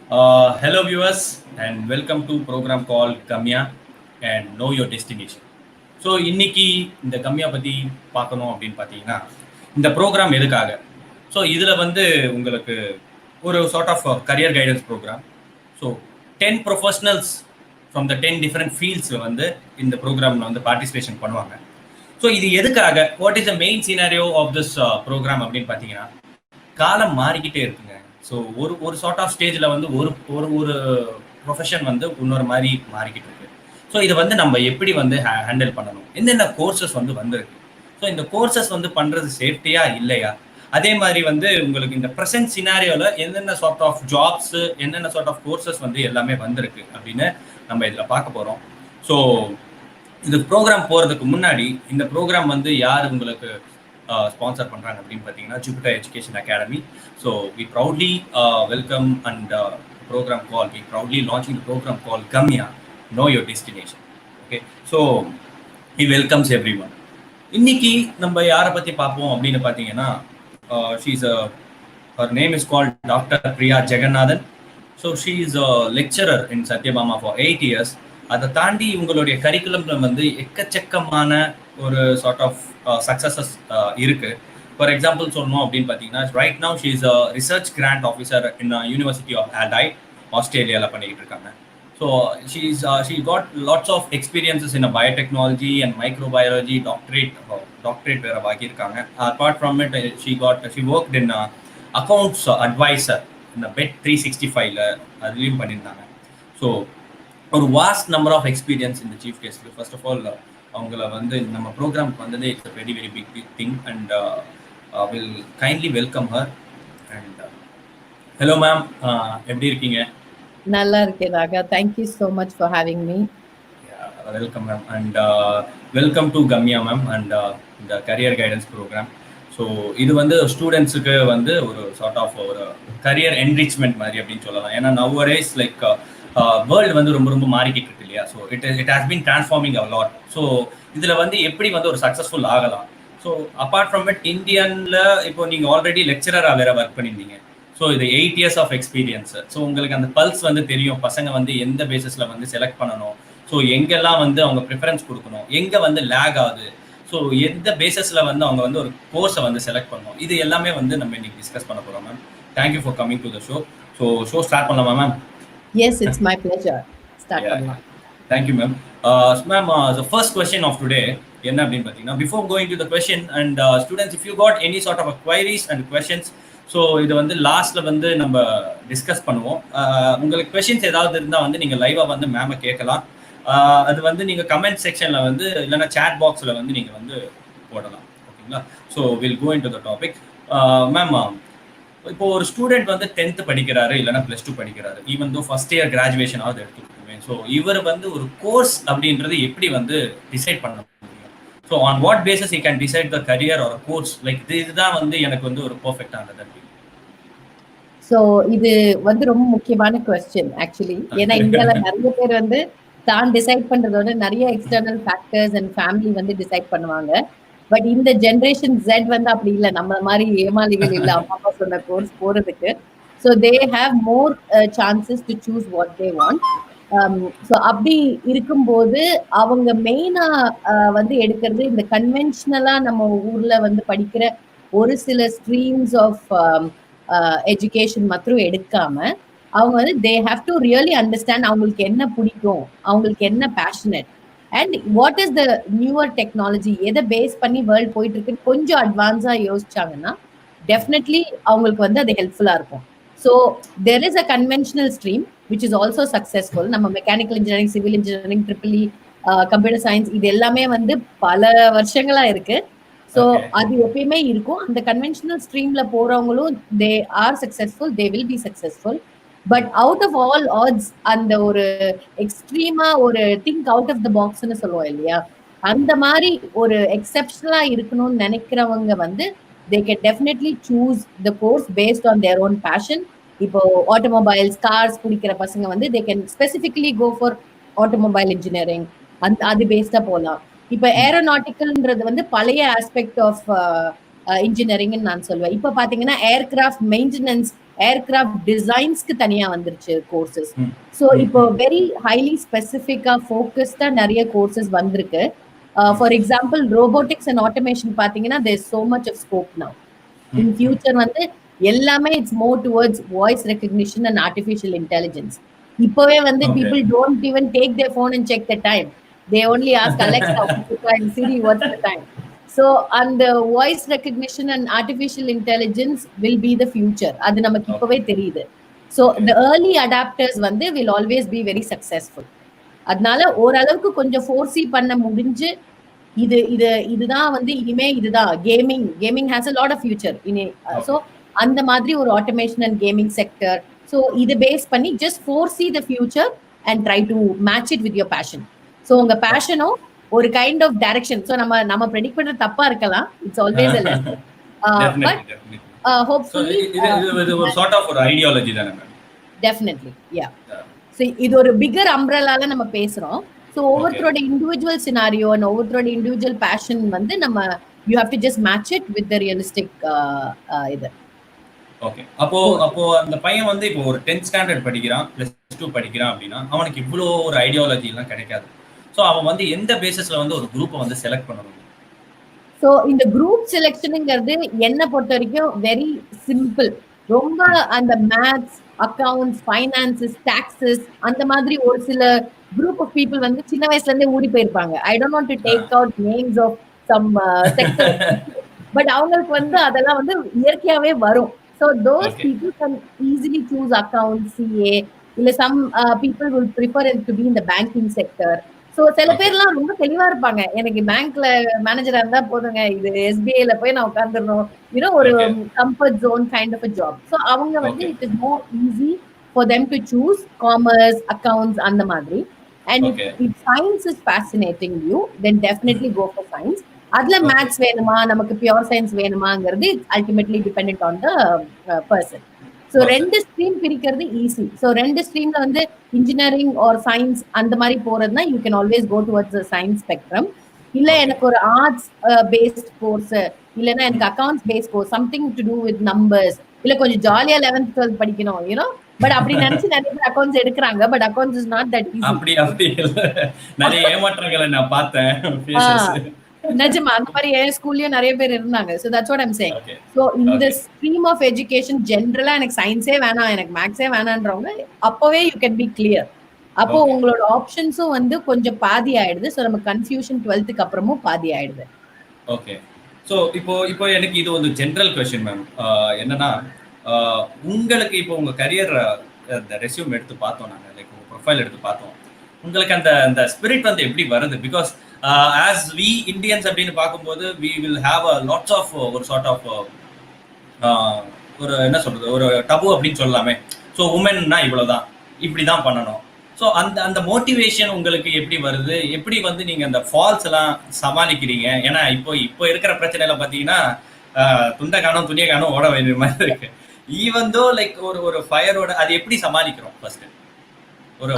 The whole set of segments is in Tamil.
Hello viewers and welcome to program called Gamya and Know Your Destination. So இன்னைக்கு இந்த கம்யா பற்றி பார்க்கணும் அப்படின்னு பார்த்தீங்கன்னா இந்த ப்ரோக்ராம் எதுக்காக ஸோ இதில் வந்து உங்களுக்கு ஒரு sort of career guidance program. So 10 professionals from the 10 different ஃபீல்ட்ஸில் வந்து இந்த ப்ரோக்ராமில் வந்து பார்ட்டிசிபேஷன் பண்ணுவாங்க. ஸோ இது எதுக்காக, what is the main scenario of this program அப்படின்னு பார்த்தீங்கன்னா, காலம் மாறிக்கிட்டே இருக்குங்க. ஸோ ஒரு சார்ட் ஆஃப் ஸ்டேஜில் வந்து ஒரு ஒரு ஒரு ப்ரொஃபஷன் வந்து இன்னொரு மாதிரி மாறிக்கிட்டு இருக்கு. ஸோ இதை வந்து நம்ம எப்படி வந்து ஹேண்டில் பண்ணணும், என்னென்ன கோர்சஸ் வந்து வந்திருக்கு, ஸோ இந்த கோர்சஸ் வந்து பண்ணுறது சேஃப்டியா இல்லையா, அதே மாதிரி வந்து உங்களுக்கு இந்த ப்ரெசென்ட் சினாரியோவில் என்னென்ன சார்ட் ஆஃப் ஜாப்ஸு, என்னென்ன சார்ட் ஆஃப் கோர்சஸ் வந்து எல்லாமே வந்திருக்கு அப்படின்னு நம்ம இதில் பார்க்க போகிறோம். ஸோ இது ப்ரோக்ராம் போகிறதுக்கு முன்னாடி இந்த ப்ரோக்ராம் வந்து யார் உங்களுக்கு ஸ்பான்சர் பண்ணுறாங்க அப்படின்னு பார்த்தீங்கன்னா Jupiter education academy. So we proudly welcome and program call, we proudly launching program call Gamya know your destination. Okay, so he welcomes everyone. இன்னைக்கு நம்ம யாரை பற்றி பார்ப்போம் அப்படின்னு பார்த்தீங்கன்னா, she's her name is called Dr. Priya Jagannathan. So she is a lecturer in Satyabama for 8 years. அதை தாண்டி உங்களுடைய கரிக்குலம்ல வந்து எக்கச்சக்கமான ஒரு சார்ட் ஆஃப் சக்ஸஸஸ் இருக்கு. ஃபார் எக்ஸாம்பிள் சொல்லணும் அப்படின்னு பார்த்தீங்கன்னா, right now she is a research grant officer in university of Adelaide, ஆஸ்திரேலியாவில் பண்ணிக்கிட்டு இருக்காங்க. So she got lots of experiences in biotechnology and microbiology, doctorate வேற வாங்கியிருக்காங்க. Apart from it she worked in accounts advisor இந்த பெட் 365ல அதுலேயும் பண்ணியிருந்தாங்க. ஸோ ஒரு வாஸ்ட் நம்பர் ஆஃப் எக்ஸ்பீரியன்ஸ் இந்த chief guest. First of all அவங்கள வந்து நம்ம ப்ரோக்ராம்க்கு வந்ததே it's very very big thing and will kindly welcome her. And hello ma'am, எப்படி இருக்கீங்க? நல்லா இருக்கேன் Raga, thank you so much for having me. Welcome ma'am and welcome to Gamya ma'am and இந்த கரியர் கைடன்ஸ் ப்ரோக்ராம். ஸோ இது வந்து ஸ்டூடெண்ட்ஸுக்கு வந்து ஒரு சார்ட் ஆஃப் ஒரு கரியர் என்ரிச்மெண்ட் மாதிரி அப்படின்னு சொல்லலாம். ஏன்னா நவடேஸ் லைக் வேர்ல்டு வந்து ரொம்ப ரொம்ப மாறிக்கிட்டு இருக்கு இல்லையா. So it has been transforming a lot. So இதில் வந்து எப்படி வந்து ஒரு சக்ஸஸ்ஃபுல் ஆகலாம். ஸோ அப்பார்ட் ஃப்ரம் இட் இந்தியனில் இப்போ நீங்கள் ஆல்ரெடி லெக்சரராக வேற ஒர்க் பண்ணியிருந்தீங்க. ஸோ இது 8 years ஆஃப் எக்ஸ்பீரியன்ஸ். ஸோ உங்களுக்கு அந்த பல்ஸ் வந்து தெரியும், பசங்க வந்து எந்த பேசிஸில் வந்து செலக்ட் பண்ணணும், ஸோ எங்கெல்லாம் வந்து அவங்க ப்ரிஃபரன்ஸ் கொடுக்கணும், எங்கே வந்து லேக் ஆகுது, ஸோ எந்த பேசிஸில் வந்து அவங்க வந்து ஒரு கோர்ஸை வந்து செலக்ட் பண்ணணும், இது எல்லாமே வந்து நம்ம இன்னைக்கு டிஸ்கஸ் பண்ண போகிறோம் ma'am. Thank you for coming to the show. Show start பண்ணலாமா ma'am? Yes, it's my pleasure. Start பண்ணலாம். Thank you ma'am. Ma'am, the first question of today என்ன அப்படின்னு பார்த்தீங்கன்னா, before going to the question and students, if you got any sort of queries and questions, so இது வந்து லாஸ்ட்ல வந்து நம்ம டிஸ்கஸ் பண்ணுவோம். உங்களுக்கு கொஸ்டின்ஸ் ஏதாவது இருந்தால் வந்து நீங்கள் லைவாக வந்து மேமை கேட்கலாம். அது வந்து நீங்கள் கமெண்ட் செக்ஷனில் வந்து இல்லைன்னா சேட் பாக்ஸில் வந்து நீங்கள் வந்து போடலாம். ஓகேங்களா? So will go in to the topic. Ma'am, இப்போ ஒரு ஸ்டூடெண்ட் வந்து 10th படிக்கிறாரு இல்லைன்னா +2 படிக்கிறாரு, even though first year graduation ஆகுது எடுத்துக்கிட்டுமே. ஸோ இவர் வந்து ஒரு கோர்ஸ் அப்படின்றது எப்படி வந்து டிசைட் பண்ண முடியும்? So on what basis you can decide the career R course, like இதுதான் வந்து எனக்கு வந்து ஒரு பர்ஃபெக்டானது அப்படின்னு. ஸோ இது வந்து ரொம்ப முக்கியமான கொஸ்டின் ஆக்சுவலி. ஏன்னா இந்தியாவில் நிறைய பேர் வந்து தான் டிசைட் பண்றதோட நிறைய எக்ஸ்டர்னல் ஃபேக்டர்ஸ் அண்ட் ஃபேமிலி வந்து டிசைட் பண்ணுவாங்க. பட் இந்த ஜென்ரேஷன் Z வந்து அப்படி இல்லை, நம்ம மாதிரி ஏமாளிகள் இல்லை அம்மா அப்பா சொன்ன கோர்ஸ் போறதுக்கு. So they have more chances to choose what they want. So அப்படி இருக்கும்போது அவங்க மெயினா வந்து எடுக்கிறது இந்த கன்வென்ஷனலா நம்ம ஊர்ல வந்து படிக்கிற ஒரு சில ஸ்ட்ரீம்ஸ் ஆஃப் எஜுகேஷன் மாத்திரம் எடுக்காம அவங்க வந்து they have to really understand அவங்களுக்கு என்ன பிடிக்கும், அவங்களுக்கு என்ன passionate and what is the newer technology, எதை பேஸ் பண்ணி வேர்ல்ட் போயிட்டு இருக்குன்னு கொஞ்சம் அட்வான்ஸா யோசிச்சாங்கன்னா டெஃபினெட்லி அவங்களுக்கு வந்து அது ஹெல்ப்ஃபுல்லா இருக்கும். So there is a conventional stream which is also successful. நம்ம mechanical engineering, civil engineering, triple computer science இது எல்லாமே வந்து பல வருஷங்களா இருக்கு. ஸோ அது எப்பயுமே இருக்கும். அந்த கன்வென்ஷனல் ஸ்ட்ரீம்ல போறவங்களும் they are successful, they will be successful. But out of all odds அந்த ஒரு எக்ஸ்ட்ரீமா ஒரு திங்க் அவுட் ஆஃப் த பாக்ஸ்ன்னு சொல்லுவோம் இல்லையா, அந்த மாதிரி ஒரு எக்ஸெப்ஷனலா இருக்கணும்னு நினைக்கிறவங்க வந்து they can definitely choose the course based on their own passion. இப்போ ஆட்டோமொபைல்ஸ், கார்ஸ் பிடிக்கிற பசங்க வந்து they can specifically go for automobile engineering, அது பேஸ்டா போகலாம். இப்போ ஏரோநாட்டிக்கல்ன்றது வந்து பழைய ஆஸ்பெக்ட் ஆஃப் இன்ஜினியரிங்னு நான் சொல்லுவேன். இப்போ பாத்தீங்கன்னா ஏர்கிராஃப்ட் மெயின்டெனன்ஸ் ஏர்கிராஃப்ட் டிசைன்ஸ்க்கு தனியா வந்துருச்சு கோர்சஸ். ஸோ இப்போ வெரி ஹைலி ஸ்பெசிஃபிக்கா ஃபோக்கஸ்டா நிறைய கோர்சஸ் வந்திருக்கு. For example robotics and automation பாத்தீங்கன்னா there so much of scope now. In future வந்து எல்லாமே it's more towards voice recognition and artificial intelligence. இப்பவே வந்து people don't even take their phone and check the time. They only ask Alexa and Siri what's the time. So and the voice recognition and artificial intelligence will be the future. அது நமக்கு இப்பவே தெரியுது. So the early adapters வந்து will always be very successful. அதனால ஓரளவுக்கு கொஞ்சம் ஃபோர்ஸி பண்ண முடிஞ்சு இதுதான் வந்து இனிமே இதுதான் gaming has a lot of future. So அந்த மாதிரி ஒரு automation and gaming sector. So இது பேஸ் பண்ணி just foresee the future and try to match it with your passion. So உங்க பேஷனும் ஒரு கைண்ட் ஆஃப் டைரக்ஷன். ஸோ நம்ம ப்ரெடிக்ட் பண்றது தப்பா இருக்கலாம். இட்ஸ் ஆல்வேஸ் பட் ஹோப்ஃபுல்லி ஒரு சார்ட் ஆஃப் ஒரு ஐடியாலஜி தானே மேம். Definitely yeah. ஸோ இது ஒரு பிகர் அம்ப்ரெல்லால நம்ம பேசுறோம். ஸோ ஒவ்வொருத்தரோட இண்டிவிஜுவல் சினாரியோ அண்ட் ஒவ்வொருத்தரோட இண்டிவிஜுவல் பேஷன் வந்து நம்ம you have to just match it with the realistic இது. ஓகே. அப்போ அந்த பையன் வந்து இப்போ ஒரு 10th ஸ்டாண்டர்ட் படிக்கிறான், +2 படிக்கிறான் அப்படின்னா அவனுக்கு இவ்வளோ ஒரு ஐடியாலஜி எல்லாம் கிடைக்காது. ஸோ அவன் வந்து எந்த பேசிஸ்ல வந்து ஒரு குரூப்பை வந்து செலக்ட் பண்ணணும்? ஸோ இந்த குரூப் செலெக்ஷனுங்கிறது என்னை பொறுத்த வரைக்கும் வெரி சிம்பிள். ரொம்ப அந்த மேத்ஸ், அக்கவுண்ட்ஸ், ஃபைனான்சஸ், டாக்ஸஸ் அந்த மாதிரி ஒரு சில குரூப் ஆஃப் பீப்புள் வந்து சின்ன வயசுல இருந்தே ஊடி போயிருப்பாங்க. I don't want to take out names of some sector, but அவங்களுக்கு வந்து அதெல்லாம் வந்து இயற்கையாவே வரும். So those people can easily choose accounts, CA. Some people will prefer it to be in the banking sector. So சில பேர்லாம் ரொம்ப தெளிவா இருப்பாங்க, எனக்கு பேங்க்ல மேனேஜரா இருந்தா போதுங்க, இது SBI ல போய் நான் உட்கார்ந்துடணும், ஒரு comfort zone kind of a job. So அவங்க வந்து it is more easy for them to choose commerce, accounts அந்த மாதிரி. And if science is fascinating you then definitely go for science. அதுல மேத்ஸ் வேணுமா, நமக்கு பியூர் சயின்ஸ் வேணுமாங்கிறது ultimately depend on the person. So 2 stream பிரிக்கிறது ஈஸி. ஸோ 2 ஸ்ட்ரீம்ல வந்து இன்ஜினியரிங் ஆர் சயின்ஸ் அந்த மாதிரி போறதுனா you can always go towards science spectrum. இல்ல எனக்கு ஒரு ஆர்ட்ஸ் பேஸ்ட் கோர்ஸ், இல்லைன்னா எனக்கு accounts based course, something to do with numbers, இல்ல கொஞ்சம் ஜாலியா 11th 12th படிக்கணும், பட் அப்படி நினைச்சு நிறைய பேர் அக்கௌண்ட்ஸ் எடுக்கிறாங்க. But accounts is not that easy. அப்படி நிறைய ஏமாற்றங்களை நான் பார்த்தேன். நிஜமா அந்த மாதிரி என் ஸ்கூல்லயும் நிறைய பேர் இருந்தாங்க. So that's what I'm saying. So in the stream of education ஜெனரலா எனக்கு சயின்ஸே வேணாம், எனக்கு மேக்ஸே வேணான்றவங்க அப்பவே you can be clear. அப்போ உங்களோட ஆப்ஷன்ஸும் வந்து கொஞ்சம் பாதி ஆயிடுது. ஸோ நம்ம கன்ஃபியூஷன் 12th அப்புறமும் பாதி ஆயிடுது. ஓகே. ஸோ இப்போ எனக்கு இது வந்து ஜென்ரல் கொஸ்டின் மேம். என்னன்னா உங்களுக்கு இப்போ உங்க கரியர் அந்த ரெஸ்யூம் எடுத்து பார்த்தோம், நாங்கள் லைக் உங்க ப்ரொஃபைல் எடுத்து பார்த்தோம், உங்களுக்கு அந்த ஸ்பிரிட் வந்து எப்படி வருது? பிகாஸ் as we Indians அப்படின்னு பார்க்கும்போது we will have a lots of ஒரு sort of ஒரு என்ன சொல்றது, ஒரு டபு அப்படின்னு சொல்லலாமே. ஸோ உமன்னா இவ்வளவுதான், இப்படிதான் பண்ணணும். ஸோ அந்த மோட்டிவேஷன் உங்களுக்கு எப்படி வருது? எப்படி வந்து நீங்க அந்த ஃபால்ஸ் எல்லாம் சமாளிக்கிறீங்க? ஏன்னா இப்போ இருக்கிற பிரச்சனையில பாத்தீங்கன்னா துண்டை காணும் துணியை காணும் ஓட வேண்டிய மாதிரி இருக்கு. ஈவன் தோ லைக் ஒரு ஃபயரோட அது எப்படி சமாளிக்கிறோம்? ஃபர்ஸ்ட்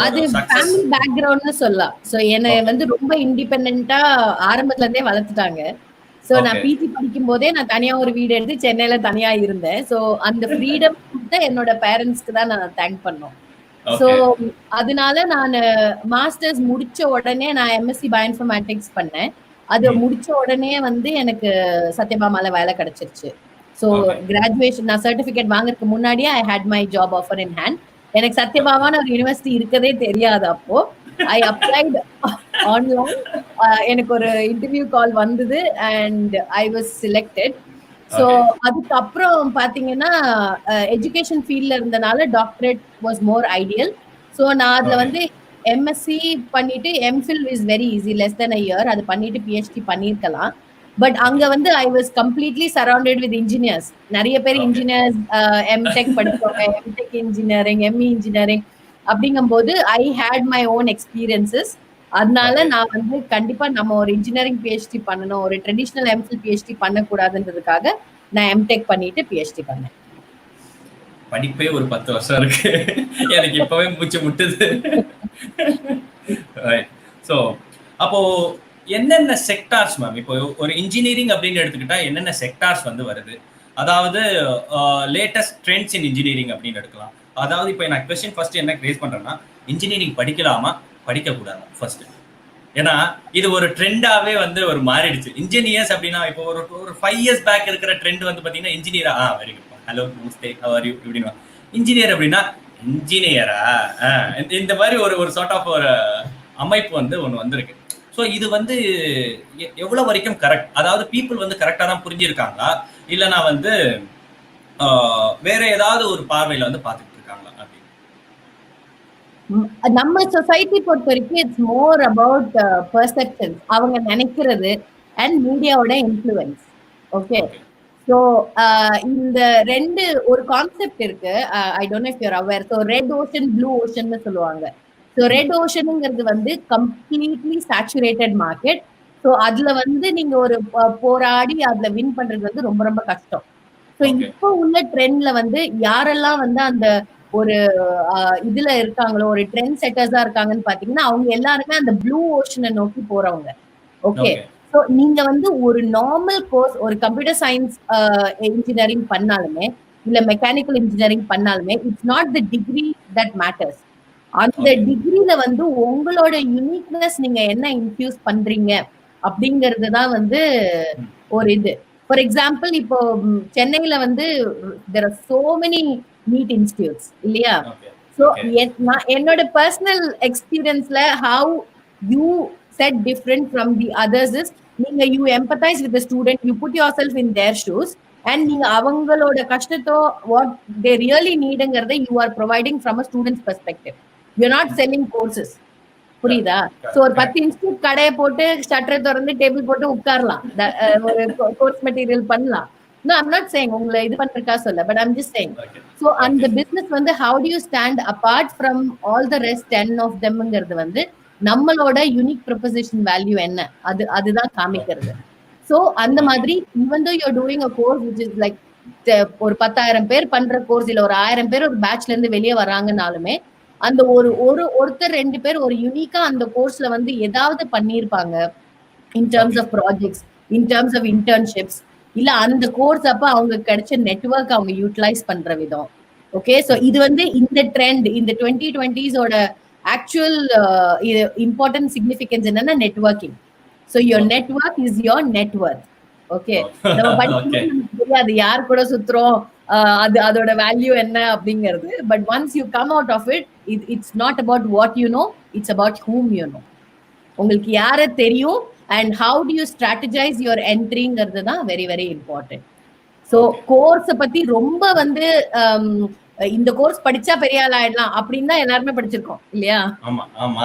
அது ஃபேமிலி பேக்ரவுண்ட்னு சொல்லலாம். ஸோ என்னை வந்து ரொம்ப இண்டிபெண்டா ஆரம்பத்துல இருந்தே வளர்த்துட்டாங்க. ஸோ நான் பிஜி படிக்கும் போதே நான் தனியா ஒரு வீடு எடுத்து சென்னையில தனியா இருந்தேன். ஸோ அந்த ஃப்ரீடம் என்னோட பேரண்ட்ஸ்க்கு தான் நான் தேங்க் பண்ணோம். ஸோ அதனால நான் மாஸ்டர்ஸ் முடிச்ச உடனே நான் எம்எஸ்சி பயோஇன்ஃபர்மேட்டிக்ஸ் பண்ணேன். அது முடிச்ச உடனே வந்து எனக்கு சத்யபாமால வேலை கிடைச்சிருச்சு. ஸோ கிராஜுவேஷன் நான் சர்டிபிகேட் வாங்குறதுக்கு முன்னாடியே I had my job offer in hand. எனக்கு சத்யபாமான ஒரு யூனிவர்சிட்டி இருக்கதே தெரியாது. அப்போ ஐ அப்ளைட் ஆன்லைன். எனக்கு ஒரு இன்டர்வியூ கால் வந்தது and I was selected. So அதுக்கப்புறம் பாத்தீங்கன்னா எஜுகேஷன் ஃபீல்ட்ல இருந்தனால doctorate was more ideal. So நான் அதுல வந்து எம்எஸ்சி பண்ணிட்டு MPhil is very easy, less than a year. அது பண்ணிட்டு பிஹெச்டி பண்ணிருக்கலாம். பட் அங்க வந்து I was completely surrounded with engineers. நிறைய பேர் இன்ஜினியர்ஸ், எம்டெக் படிச்சவங்க, எம்டெக் இன்ஜினியரிங், எம்இ இன்ஜினியரிங். அப்படிங்கும் போது ஐ ஹேட் மை ஓன் எக்ஸ்பீரியன்சஸ். அதனால நான் வந்து கண்டிப்பா நம்ம ஒரு இன்ஜினியரிங் பிஹெச்டி பண்ணணும், ஒரு ட்ரெடிஷனல் எம்ஃபில் பிஹெச்டி பண்ணக்கூடாதுன்றதுக்காக நான் எம்டெக் பண்ணிட்டு பிஹெச்டி பண்ணேன். படிப்பே ஒரு 10 வருஷம் இருக்கு, எனக்கு இப்பவே மூச்சு முட்டுது. ஸோ அப்போ என்னென்ன செக்டார்ஸ் மேம், இப்போ ஒரு இன்ஜினியரிங் அப்படின்னு எடுத்துக்கிட்டா என்னென்ன செக்டார்ஸ் வந்து வருது? அதாவது லேட்டஸ்ட் ட்ரெண்ட்ஸ் இன் இன்ஜினியரிங் அப்படின்னு எடுக்கலாம். அதாவது இப்போ நான் கொஸ்டின் ஃபர்ஸ்ட் என்ன ரேஸ் பண்றேன்னா, இன்ஜினியரிங் படிக்கலாமா படிக்கக்கூடாதா ஃபர்ஸ்ட். ஏன்னா இது ஒரு ட்ரெண்டாவே வந்து ஒரு மாறிடுச்சு. இன்ஜினியர்ஸ் அப்படின்னா இப்போ ஒரு 5 years பேக் இருக்கிற ட்ரெண்ட் வந்து பாத்தீங்கன்னா இன்ஜினியரா very good, hello Namaste how are you இப்படின்னு. இன்ஜினியர் அப்படின்னா இன்ஜினியரா இந்த மாதிரி ஒரு சார்ட் ஆஃப் ஒரு அமைப்பு வந்து ஒன்று வந்திருக்கு. ஸோ இது வந்து எவ்வளவு வரைக்கும் கரெக்ட்? அதாவது பீப்புள் வந்து கரெக்டா தான் புரிஞ்சிருக்காங்களா, இல்லைன்னா வந்து வேற ஏதாவது ஒரு பார்வையில வந்து பார்த்துட்டு இருக்காங்களா அப்படின்னு? நம்ம சொசைட்டி பொறுத்த வரைக்கும் இட்ஸ் மோர் அபவுட் பெர்செப்ஷன்ஸ், அவங்க நினைக்கிறது அண்ட் மீடியாவோட இன்ஃப்ளூயன்ஸ். ஓகே, ஸோ இந்த ரெண்டு ஒரு கான்செப்ட் இருக்கு. I don't know if you're aware. So red ocean blue ஓஷன்னு சொல்லுவாங்க. ஸோ ரெட் ஓஷனுங்கிறது வந்து கம்ப்ளீட்லி சேச்சுரேட்டட் மார்க்கெட். ஸோ அதுல வந்து நீங்க ஒரு போராடி அதுல வின் பண்றது வந்து ரொம்ப ரொம்ப கஷ்டம். ஸோ இப்போ உள்ள ட்ரெண்ட்ல வந்து யாரெல்லாம் வந்து அந்த ஒரு இதுல இருக்காங்களோ, ஒரு ட்ரெண்ட் செட்டர்ஸா இருக்காங்கன்னு பாத்தீங்கன்னா அவங்க எல்லாருமே அந்த ப்ளூ ஓஷனை நோக்கி போறவங்க. ஓகே, ஸோ நீங்க வந்து ஒரு நார்மல் கோர்ஸ், ஒரு கம்ப்யூட்டர் சயின்ஸ் இன்ஜினியரிங் பண்ணாலுமே இல்ல மெக்கானிக்கல் இன்ஜினியரிங் பண்ணாலுமே it's not the degree that matters. அந்த டிகிரில வந்து உங்களோட யூனிக்னஸ் நீங்க என்ன இன்ஃபியூஸ் பண்றீங்க அப்படிங்கிறது தான் வந்து ஒரு இது. ஃபார் எக்ஸாம்பிள் இப்போ சென்னையில வந்து there are so many NEET institutes இல்லையா? ஸோ என்னோட பர்சனல் எக்ஸ்பீரியன்ஸ்ல how you set different from the others is, நீங்க you empathise with the student, you put yourself in their shoes and நீங்க அவங்களோட கஷ்டத்தோ வாட் தே ரியலி நீடுங்கிறத you are providing from a student's perspective. You are not selling courses. புரியுதா? சோ ஒரு 10 இன்ஸ்டியூட் கடையை போட்டு ஷட்டரை திறந்து டேபிள் போட்டு உட்காரலாம், ஒரு கோர்ஸ் மெட்டீரியல் பண்ணலாம். No, I'm not saying உங்களை இது பண்றதுக்கா சொல்ல, but I'm just saying. So அந்த business வந்து how do you stand apart from all the rest 10 of themங்கிறது வந்து நம்மளோட யூனிக் ப்ரொபோசிஷன் வேல்யூ என்ன, அதுதான் காமிக்கிறது. சோ அந்த மாதிரி even though you're doing a course which is like ஒரு 10,000 பேர் பண்ற கோர்ஸ் இல்ல ஒரு 1000 பேர் ஒரு பேட்ச்ல இருந்து வெளியே வராங்கனாலுமே அந்த ஒருத்தர் 2 பேர் ஒரு யூனிக்கா அந்த கோர்ஸ்ல வந்து ஏதாவது பண்ணிருப்பாங்க in terms of projects, in terms of internships, இல்ல அந்த கோர்ஸ் அப்ப அவங்க கிடைச்ச நெட்வொர்க் அவங்க யூட்டிலைஸ் பண்ற விதம். ஓகே, சோ இது வந்து இந்த ட்ரெண்ட் இந்த 2020s ஆக்சுவல் இம்பார்ட்டன்ட் சிக்னிஃபிகன்ஸ் என்னன்னா networking. So your network is your network. Okay, நம்ம படிக்கும்போது தெரியாது யார் கூட சுத்துறோம், அதோட வேல்யூ என்ன அப்படிங்கிறது. But once you come out of it, it's not about what you know, it's about whom you know. உங்களுக்கு யார தெரியும் and how do you strategize your entryங்கிறது தான் வெரி வெரி இம்பார்ட்டன்ட். ஸோ கோர்ஸை பத்தி ரொம்ப வந்து இந்த கோர்ஸ் படிச்சா பெரிய ஆள் ஆயிடலாம் அப்படின்னு தான் எல்லாருமே படிச்சிருக்கோம் இல்லையா? ஆமா ஆமா,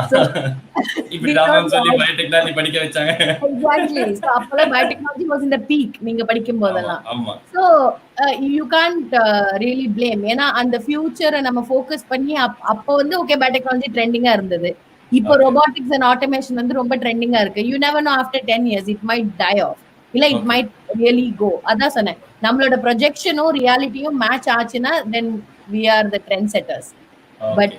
இப்படி தான் சொல்லி பயோடெக்னாலஜி படிக்க வச்சாங்க. எக்ஸாக்ட்லி, சோ அப்பலாம் biotechnology was in the peak நீங்க படிக்கும் போதெல்லாம். So you can't really blame. ஏன்னா அந்த ஃபியூச்சரை நம்ம ஃபோக்கஸ் பண்ணி அப்போ வந்து ஓகே பயோடெக்னாலஜி ட்ரெண்டிங்கா இருந்தது. இப்போ ரோபோட்டிக்ஸ் அண்ட் ஆட்டோமேஷன் வந்து ரொம்ப ட்ரெண்டிங்கா இருக்கு. You never know after 10 years it might die off, இல்ல இட் மைட் ரியலி கோ. அதான் சொன்னேன், நம்மளோட ப்ரொஜெக்ஷனும் ரியாலிட்டியும் மேட்ச் ஆச்சுன்னா தென் we are the trendsetters. But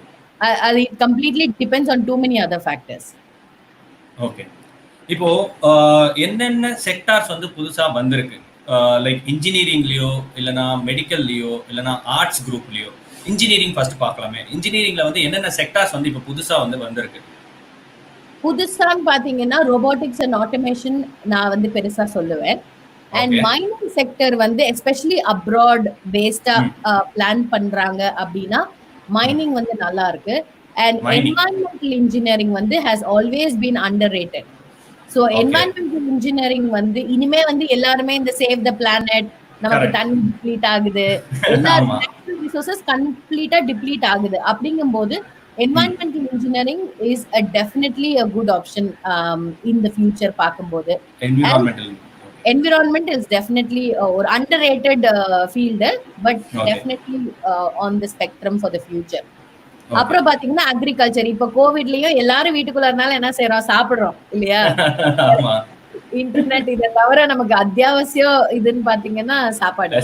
it completely depends on too many other factors. Okay, இப்போ என்னென்ன செக்டார்ஸ் வந்து புதுசா வந்திருக்கு, லைக் இன்ஜினியரிங்லயோ இல்லனா மெடிக்கல்லயோ இல்லனா ஆர்ட்ஸ் குரூப்லயோ? இன்ஜினியரிங் ஃபர்ஸ்ட் பார்க்கலாமே. இன்ஜினியரிங்ல வந்து என்னென்ன செக்டார்ஸ் வந்து இப்போ புதுசா வந்து வந்திருக்கு? புதுசான்னு பாத்தீங்கன்னா ரோபோட்டிக்ஸ் அண்ட் ஆட்டோமேஷன் நான் வந்து பெருசா சொல்லுவேன். அண்ட் மைனிங் செக்டர் வந்து எஸ்பெஷலி அப்ராட் பேஸ்டா பிளான் பண்றாங்க அப்படின்னா மைனிங் வந்து நல்லா இருக்கு. அண்ட் என்வாயன்மெண்டல் இன்ஜினியரிங் வந்து has always been under rated. So environmental engineering வந்து இனிமே வந்து எல்லாருமே இந்த சேவ் த பிளானட், நமக்கு தண்ணி டிப்ளீட் ஆகுது, எல்லா நேச்சுரல் ரிசோர்சஸ் கம்ப்ளீட்டா டிப்ளீட் ஆகுது. அப்படிங்கும்போது environmental engineering is definitely a good option in the future பார்க்கும்போது. Environment is definitely or underrated field, but definitely on the spectrum for the future. அப்புறம் பாத்தீங்கன்னா அக்ரிகல்ச்சர். இப்ப கோவிட்லயும் எல்லாரும் வீட்டுக்குள்ள இருந்தாலும் என்ன செய்யறோம், சாப்பிடுறோம் இல்லையா? இன்டர்நெட் இதை தவிர நமக்கு அத்தியாவசியம் இதுன்னு பாத்தீங்கன்னா சாப்பாடு.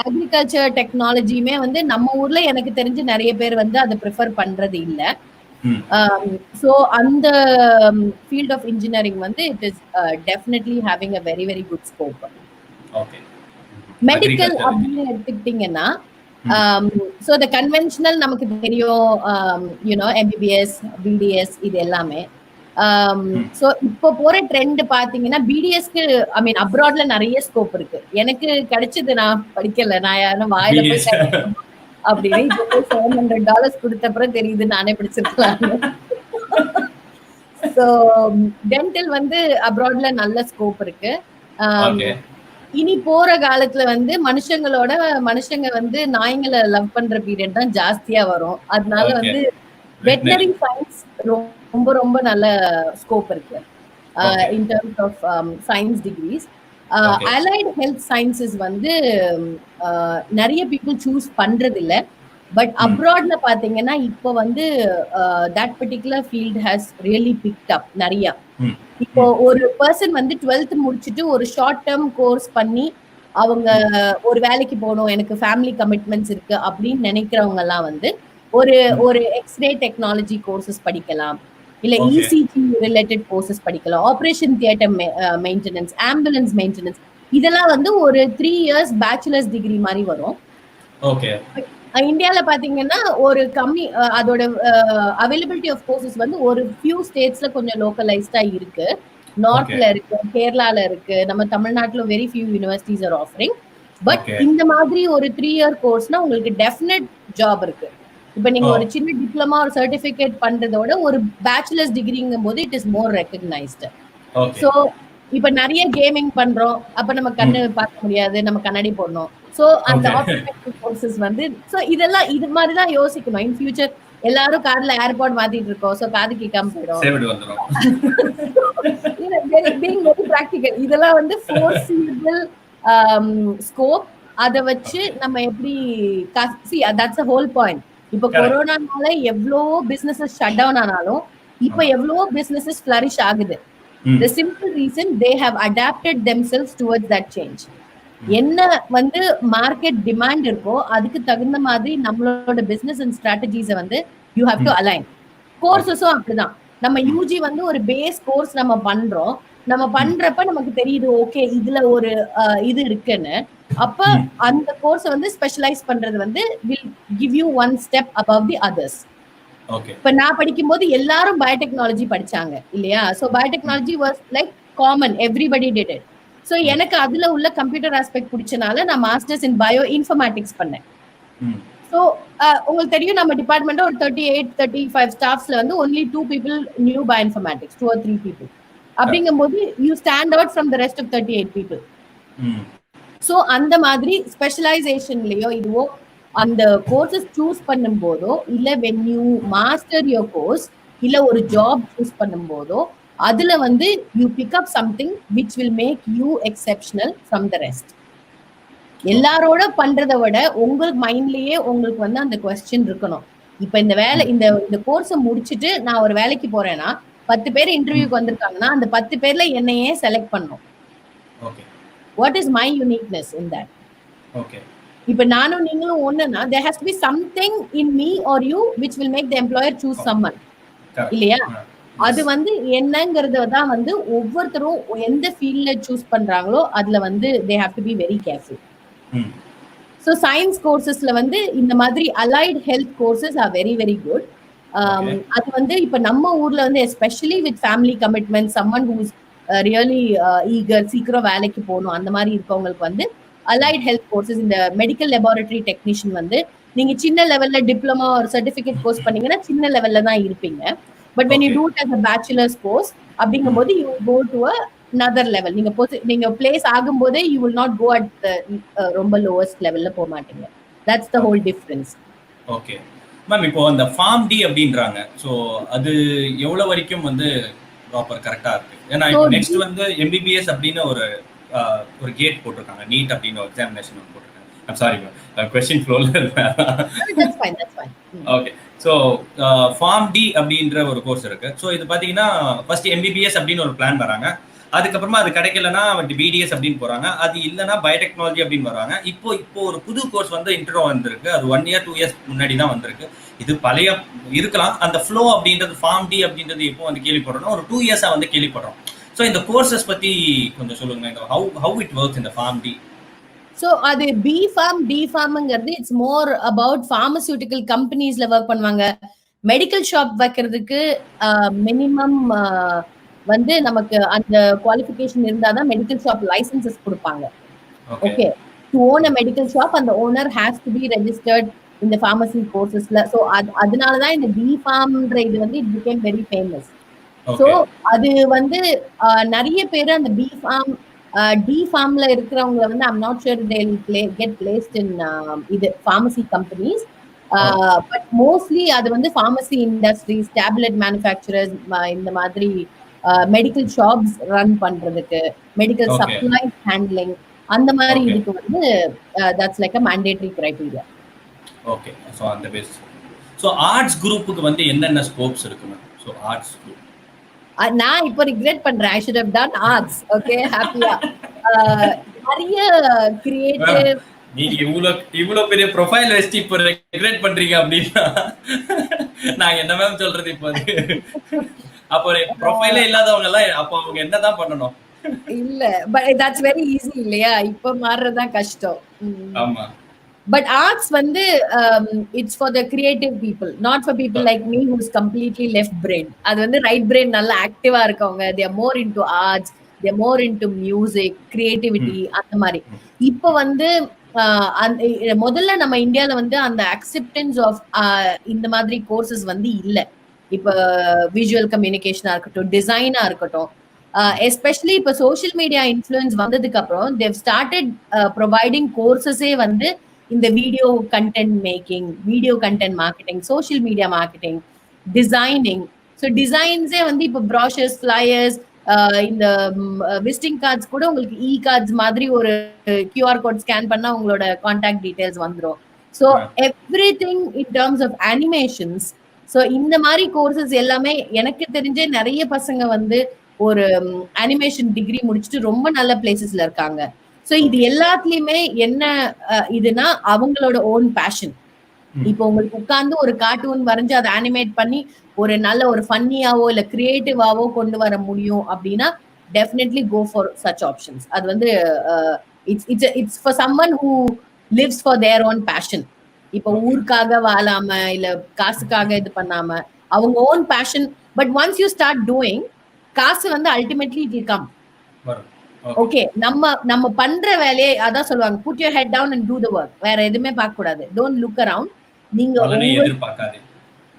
அக்ரிகல்ச்சர் டெக்னாலஜியுமே வந்து நம்ம ஊர்ல எனக்கு தெரிஞ்சு நிறைய பேர் வந்து அதை ப்ரிஃபர் பண்றது இல்ல. சோ அந்த ஃபீல்ட் ஆஃப் இன்ஜினியரிங் வந்து it is definitely having a very very good scope. Okay, medical அப்படின்னு எடுத்துக்கிட்டீங்கன்னா ஸோ த கன்வென்ஷனல் நமக்கு தெரியும், யூனோ எம்பிபிஎஸ், பிடிஎஸ் இது எல்லாமே. ஸோ இப்போ போற ட்ரெண்ட் பாத்தீங்கன்னா பிடிஎஸ்க்கு ஐ மீன் அப்ராட்ல நிறைய ஸ்கோப் இருக்கு. எனக்கு கிடைச்சது, நான் படிக்கல, நான் யாரும் வாயில போய் அப்படின்னு இப்போ போய் $700 கொடுத்த அப்புறம் தெரியுது நானே படிச்சிருக்கலாம். ஸோ டென்டல் வந்து அப்ராட்ல நல்ல ஸ்கோப் இருக்கு. இனி போற காலத்துல வந்து மனுஷங்க வந்து நாய்ங்களை லவ் பண்ற பீரியட் தான் ஜாஸ்தியா வரும். அதனால வந்து வெட்டனரி சயின்ஸ் ரொம்ப ரொம்ப நல்ல ஸ்கோப் இருக்கு in terms of science degrees. Allied health sciences வந்து நிறைய பீப்புள் சூஸ் பண்றது இல்ல. பட் அப்ராட்ல பாத்தீங்கன்னா இப்போ வந்து that particular field has really picked up நிறைய. இப்போ ஒரு பர்சன் வந்து 12th முடிச்சுட்டு ஒரு ஷார்ட் டேர்ம் கோர்ஸ் பண்ணி அவங்க ஒரு வேலைக்கு போகணும், எனக்கு ஃபேமிலி கமிட்மெண்ட்ஸ் இருக்கு அப்படின்னு நினைக்கிறவங்க எல்லாம் வந்து ஒரு எக்ஸ்ரே டெக்னாலஜி கோர்சஸ் படிக்கலாம், இல்ல இசிஜி ரிலேட்டட் கோர்சஸ் படிக்கலாம், operation theatre maintenance, ambulance maintenance, இதெல்லாம் வந்து ஒரு 3 years பேச்சுலர்ஸ் டிகிரி மாதிரி வரும். இந்தியால பாத்தீங்கன்னா ஒரு கம்மி அதோட அவைலபிலிட்டி ஆஃப் கோர்சஸ் வந்து ஒரு ஃபியூ ஸ்டேட்ஸ்ல கொஞ்சம் லோக்கலைஸ்டா இருக்கு. நார்த்ல இருக்கு, கேரளால இருக்கு, நம்ம தமிழ்நாட்டுல very few universities R offering. But இந்த மாதிரி ஒரு 3 year கோர்ஸ்னா உங்களுக்கு டெஃபினட் ஜாப் இருக்கு. இப்ப நீங்க ஒரு சின்ன டிப்ளமா ஒரு சர்டிபிகேட் பண்றதோட ஒரு பேச்சுலர்ஸ் டிகிரிங்கும் போது it is more recognised. So இப்ப நிறைய கேமிங் பண்றோம், அப்ப நம்ம கண்ணு பார்க்க முடியாது, நம்ம கண்ணாடி போடணும். சோ அந்த ஆப்டிகல் கோர்சஸ் வந்து சோ இதெல்லாம் இது மாதிரி தான் யோசிக்கணும். இன் ஃபியூச்சர் எல்லாரும் கார்ல ஏர்பாட் மாத்திட்டு இருக்கோம், சோ காது கேட்காம போயிடும். பீயிங் வெரி பிராக்டிகல், இதெல்லாம் வந்து ஃபோர்சிபிள் ஸ்கோப். அத வச்சு நம்ம எப்படி தட்ஸ் a whole point. இப்ப கொரோனானால எவ்வளோ பிசினஸஸ் ஷட் டவுன் ஆனாலும் இப்ப எவ்வளோ பிசினஸஸ் ஃபிளரிஷ் ஆகுது. The simple reason they have adapted themselves towards that change. என்ன வந்து மார்க்கெட் டிமாண்ட் இருக்கோ அதுக்கு தகுந்த மாதிரி நம்மளோட பிசினஸ் அண்ட் ஸ்ட்ராட்டஜிஸை வந்து யூ ஹேவ் டு அலைன். கோர்சஸும் அப்படிதான். நம்ம யூஜி வந்து ஒரு பேஸ் கோர்ஸ் நம்ம பண்றோம், நம்ம பண்றப்ப நமக்கு தெரியுது ஓகே இதுல ஒரு இது இருக்குன்னு. அப்ப அந்த கோர்ஸ் வந்து ஸ்பெஷலைஸ் பண்றது வந்து will give you one step above the others. இப்ப நான் படிக்கும் போது எல்லாரும் பயோடெக்னாலஜி படிச்சாங்க இல்லையா? So biotechnology was like common, everybody did it. So எனக்கு அதுல உள்ள கம்ப்யூட்டர் ஆஸ்பெக்ட் பிடிச்சனால நான் மாஸ்டர்ஸ் இன் பயோ இன்ஃபர்மேட்டிக்ஸ் பண்ணேன். சோ உங்களுக்கு தெரியும் நம்ம டிபார்ட்மெண்ட்ல ஒரு 38-35 ஸ்டாஃப்ஸ்ல வந்து only 2 people knew bioinformatics, 2 or 3 people. அப்படிங்கும்போது you stand out from the rest of 38 people. So அந்த மாதிரி ஸ்பெஷலைசேஷன்லயோ இதுவோ அந்த கோர்சஸ் சூஸ் பண்ணும் போதோ இல்ல when you master your course இல்ல ஒரு ஜாப் சூஸ் பண்ணும் போதோ அதுல வந்து you pick up something which will make you exceptional from the rest. எல்லாரோட பண்றதை விட உங்களுக்கு மைண்ட்லயே உங்களுக்கு வந்து அந்த கொஸ்டின் இருக்கணும். இப்ப இந்த வேலை இந்த கோர்ஸை முடிச்சுட்டு நான் ஒரு வேலைக்கு போறேன்னா 10 பேர் இன்டர்வியூக்கு வந்திருக்காங்கன்னா அந்த 10 பேர்ல என்னையே செலக்ட் பண்ணும். What is my uniqueness in that? இப்ப நானும் நீங்களும் ஒண்ணுன்னா there has to be something in me or you which will make the employer choose someone. இல்லையா? அது வந்து என்னங்கறத தான் வந்து ஒவ்வொருத்தரும் எந்த ஃபீல்ட்ல சூஸ் பண்றாங்களோ அதுல வந்து they have to be very careful. So science coursesல வந்து இந்த மாதிரி allied health courses are very very good. அது வந்து இப்ப நம்ம ஊர்ல வந்து especially with family commitments, someone who is really eager, சீக்கிரம் வேலைக்கு போகணும் அந்த மாதிரி இருக்கவங்களுக்கு வந்து allied health courses, இந்த மெடிக்கல் லெபார்டரி டெக்னீஷியன் வந்து நீங்க சின்ன லெவல்ல டிப்ளமா ஒரு சர்டிபிகேட் கோர்ஸ் பண்ணீங்கன்னா சின்ன லெவல்ல தான் இருப்பீங்க. But when you do it as a bachelor's course அப்படிங்கும்போது you will go to another level. நீங்க பிளேஸ் ஆகும்போதே you will not go at the ரொம்ப lowest levelல போக மாட்டீங்க. That's the whole difference. Okay ma'am, இப்போ அந்த ஃபார்ம் டி அப்படின்றாங்க. ஸோ அது எவ்வளவு வரைக்கும் வந்து ப்ராப்பர் கரெக்டா இருக்கு? ஏன்னா இப்போ நெக்ஸ்ட் வந்து எம்பிபிஎஸ் அப்படின்னு ஒரு கேட் போட்டிருக்காங்க, நீட் அப்படின்னு ஒரு எக்ஸாமினேஷன் போட்டிருக்காங்க. ஐம் சாரி மேம், கொஸ்டின் ஃப்ளோல ஓகே. ஸோ ஃபார்ம் டி அப்படின்ற ஒரு கோர்ஸ் இருக்கு. ஸோ இது பார்த்தீங்கன்னா ஃபர்ஸ்ட் எம்பிபிஎஸ் அப்படின்னு ஒரு பிளான் வராங்க, அதுக்கப்புறமா அது கிடைக்கலன்னா பிடிஎஸ் அப்படின்னு போறாங்க, அது இல்லைன்னா பயோடெக்னாலஜி அப்படின்னு வராங்க. இப்போ ஒரு புது கோர்ஸ் வந்து இன்ட்ரோ வந்திருக்கு, அது 1 year 2 years முன்னாடி தான் வந்திருக்கு. இது பழைய இருக்கலாம். அந்த ஃப்ளோ அப்படின்றது ஃபார்ம் டி அப்படின்றது இப்போ வந்து கேள்விப்படுறோம், ஒரு 2 years வந்து கேள்விப்படுறோம். ஸோ இந்த கோர்சஸ் பத்தி கொஞ்சம் சொல்லுங்க, ஹவு இட் ஒர்க்ஸ் இந்த ஃபார்ம் டி. ஸோ அது பி ஃபார்ம் டி ஃபார்ம்ங்கிறது இட்ஸ் மோர் அபவுட் ஃபார்மசியூட்டிக்கல் கம்பெனிஸ்ல ஒர்க் பண்ணுவாங்க. மெடிக்கல் ஷாப் வைக்கிறதுக்கு மினிமம் வந்து நமக்கு அந்த குவாலிஃபிகேஷன் இருந்தாதான் மெடிக்கல் ஷாப் லைசன்சஸ் கொடுப்பாங்க. Okay, to own a medical shop அந்த owner has to be registered இந்த ஃபார்மசி கோர்சஸ்ல. ஸோ அதனாலதான் இந்த பி ஃபார்ம்ன்ற இது வந்து it became very famous. So அது வந்து நிறைய பேர் அந்த பி ஃபார்ம் டி ஃபார்ம்ல இருக்கிறவங்க வந்து I'm not sure they will get placed இன் இது ஃபார்மசி கம்பெனிஸ். பட் மோஸ்ட்லி அது வந்து ஃபார்மசி இண்டஸ்ட்ரீஸ், டேப்லெட் மேனுஃபேக்சரர்ஸ், இந்த மாதிரி மெடிக்கல் ஷாப்ஸ் ரன் பண்றதுக்கு, மெடிக்கல் சப்ளைஸ் ஹேண்ட்லிங், அந்த மாதிரி இதுக்கு வந்து that's like a mandatory criteria. Okay, so அந்த பேஸ். சோ ஆர்ட்ஸ் குரூப்புக்கு வந்து என்னென்ன ஸ்கோப்ஸ் இருக்குங்க? சோ ஆர்ட்ஸ் குரூப் நான் இப்போ ரிக்ரெட் பண்றேன். I should have done arts. Okay, ஹாப்பியா நிறைய கிரியேட்டிவ். நீங்க இவ்வளவு பெரிய ப்ரொஃபைல் வச்சு இப்போ ரிக்ரெட் பண்றீங்க அப்படின்னா நான் என்ன மேம் சொல்றது? இப்போ அப்போ ப்ரொஃபைலே இல்லாதவங்க எல்லாம் அப்போ அவங்க என்னதான் பண்ணணும்? இல்ல, பட் தட்ஸ் வெரி ஈஸி இல்லையா? இப்ப மாறுறதுதான் கஷ்டம். ஆமா. But arts வந்து it's for the creative people, not for people like me who's completely left brain. அது வந்து right brain நல்லா ஆக்டிவா இருக்கவங்க, they are more into arts, they are more into music, creativity, அந்த மாதிரி. இப்போ வந்து முதல்ல நம்ம இந்தியால வந்து அந்த அக்செப்டன்ஸ் ஆஃப் இந்த மாதிரி கோர்சஸ் வந்து இல்ல. இப்போ விஷுவல் கம்யூனிகேஷனா இருக்கட்டும், டிசைனா இருக்கட்டும், எஸ்பெஷலி இப்போ சோஷியல் மீடியா இன்ஃப்ளூயன்ஸ் வந்ததுக்கு அப்புறம் தேவ் ஸ்டார்டட் ப்ரொவைடிங் கோர்சஸே வந்து இந்த video content making, video content marketing, social media marketing, designing. So டிசைன்ஸே வந்து இப்போ ப்ராஷர்ஸ், ஃபிளையர்ஸ், இந்த விசிட்டிங் கார்ட்ஸ் கூட உங்களுக்கு இ கார்ட்ஸ் மாதிரி ஒரு கியூஆர் கோட் ஸ்கேன் பண்ணா உங்களோட கான்டாக்ட் டீடைல்ஸ் வந்துடும். So everything in terms of animations. So இந்த மாதிரி கோர்சஸ் எல்லாமே எனக்கு தெரிஞ்சே நிறைய பசங்க வந்து ஒரு அனிமேஷன் டிகிரி முடிச்சுட்டு ரொம்ப நல்ல பிளேசஸ்ல இருக்காங்க. ஸோ இது எல்லாத்துலயுமே என்ன இதுனா அவங்களோட ஓன் பேஷன். இப்போ உங்களுக்கு உட்கார்ந்து ஒரு கார்ட்டூன் வரைஞ்சு அதை அனிமேட் பண்ணி ஒரு நல்ல ஒரு ஃபன்னியாவோ இல்ல கிரியேட்டிவாவோ கொண்டு வர முடியும் அப்படின்னா definitely go for such options. அது வந்து it's for someone who lives for their own passion. இப்போ ஊருக்காக வாழாம இல்ல காசுக்காக இது பண்ணாம அவங்க own passion. But once you start doing, காசு வந்து ultimately it will come. Okay, நம்ம பண்ற வேலையை அதான் சொல்லுவாங்க, put your head down and do the work. வேற எதுவுமே பார்க்க கூடாது. Don't look around. நீங்க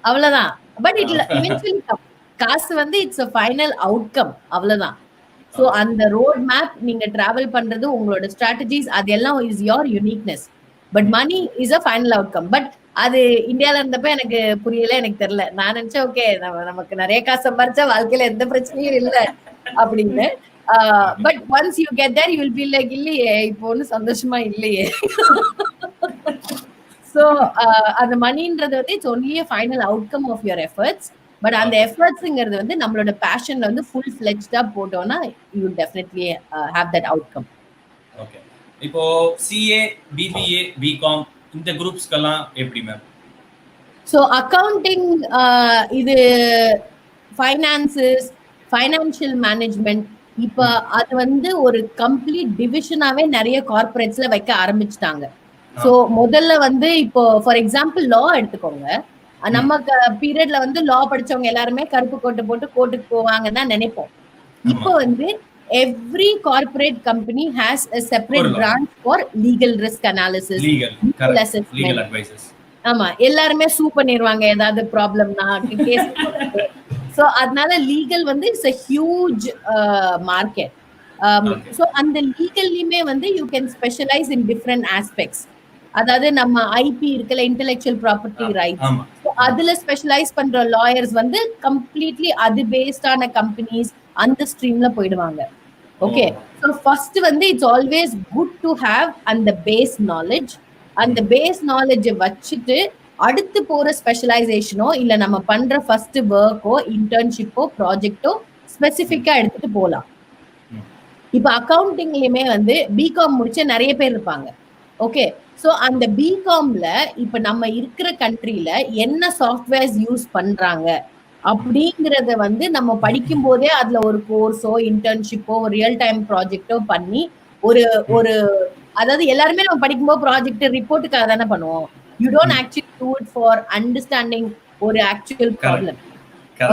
அவ்வளவுதான். But it eventually come. காசு வந்து இட்ஸ் a ஃபைனல் அவுட்கம், அவ்வளவுதான். சோ அந்த ரோட் மேப் நீங்க டிராவல் பண்றது, உங்களோட ஸ்ட்ராட்டஜிஸ், அதெல்லாம் is your uniqueness. But money is a final outcome. But அது இந்தியால இருந்தப்ப எனக்கு புரியல, எனக்கு தெரியல. நான் நினைச்சேன் ஓகே நமக்கு நிறைய காசு சம்பாரிச்சா வாழ்க்கையில எந்த பிரச்சனையும் இல்லை அப்படின்னு. But once you get there you will feel like இல்லையே இப்போ ஒன்னும் சந்தோஷமா இல்லையே. சோ அந்த மணின்றது வந்து it's only a final outcome of your efforts. But அந்த எஃபர்ட்ஸ்ங்கிறது வந்து நம்மளோட பேஷன்ல வந்து ஃபுல் ஃபிளெஜ்டா போட்டோம்னா you will definitely have that outcome. Okay, இப்போ சிஏ, பிபிஏ, பிகாம் இந்த குரூப்ஸ்க்கெல்லாம் எப்படி மேம்? ஸோ அக்கவுண்டிங், இது ஃபைனான்சஸ், ஃபைனான்சியல் மேனேஜ்மெண்ட், இப்போ அது வந்து ஒரு கம்ப்ளீட் டிவிஷனாவே நிறைய கார்பரேட்ஸ்ல வைக்க ஆரம்பிச்சுட்டாங்க. ஸோ முதல்ல வந்து இப்போ ஃபார் எக்ஸாம்பிள் லா எடுத்துக்கோங்க. நம்ம பீரியட்ல வந்து லா படிச்சவங்க எல்லாருமே கருப்பு கோட்டை போட்டு கோர்ட்டுக்கு போவாங்கன்னு தான் நினைப்போம். இப்போ வந்து every corporate company has a separate branch for legal risk analysis, legal assessment, legal advices. ஆமா, எல்லாருமே சூ பண்ணிடுவாங்க ஏதாவது ப்ராப்ளம்னா கேஸ். ஸோ அதனால லீகல் வந்து it's a huge market. So அந்த லீகல்லையுமே வந்து you can specialise in different aspects. அதாவது நம்ம ஐபி இருக்குல்ல, இன்டெலெக்சுவல் ப்ராப்பர்ட்டி ரைட்ஸ், அதுல ஸ்பெஷலைஸ் பண்ற லாயர்ஸ் வந்து கம்ப்ளீட்லி அது பேஸ்டான கம்பெனிஸ் அந்த ஸ்ட்ரீம்ல போயிடுவாங்க. ஓகே, ஸோ ஃபர்ஸ்ட் வந்து it's always good to have அந்த பேஸ் நாலேஜ். அந்த பேஸ் நாலேஜை வச்சுட்டு அடுத்து போற ஸ்பெஷலைசேஷனோ இல்ல நம்ம பண்ற ஃபர்ஸ்ட் ஒர்க்கோ இன்டர்ன்ஷிப்போ ப்ராஜெக்டோ ஸ்பெசிஃபிக்கா எடுத்துட்டு போகலாம். இப்ப அக்கவுண்டிங்லயுமே வந்து பிகாம் முடிச்ச நிறைய பேர் இருப்பாங்க. ஓகே, ஸோ அந்த பிகாம்ல இப்ப நம்ம இருக்கிற கண்ட்ரில என்ன சாஃப்ட்வேர்ஸ் யூஸ் பண்றாங்க அப்படிங்கறத வந்து நம்ம படிக்கும் போதே அதுல ஒரு கோர்ஸோ இன்டர்ன்ஷிப்போ ரியல் டைம் ப்ராஜெக்டோ பண்ணி ஒரு ஒரு அதாவது எல்லாருமே நம்ம படிக்கும்போது ப்ராஜெக்ட் ரிப்போர்ட்டுக்காக தானே பண்ணுவோம். You don't actually do it for understanding ஒரு ஆக்சுவல் ப்ராப்ளம்.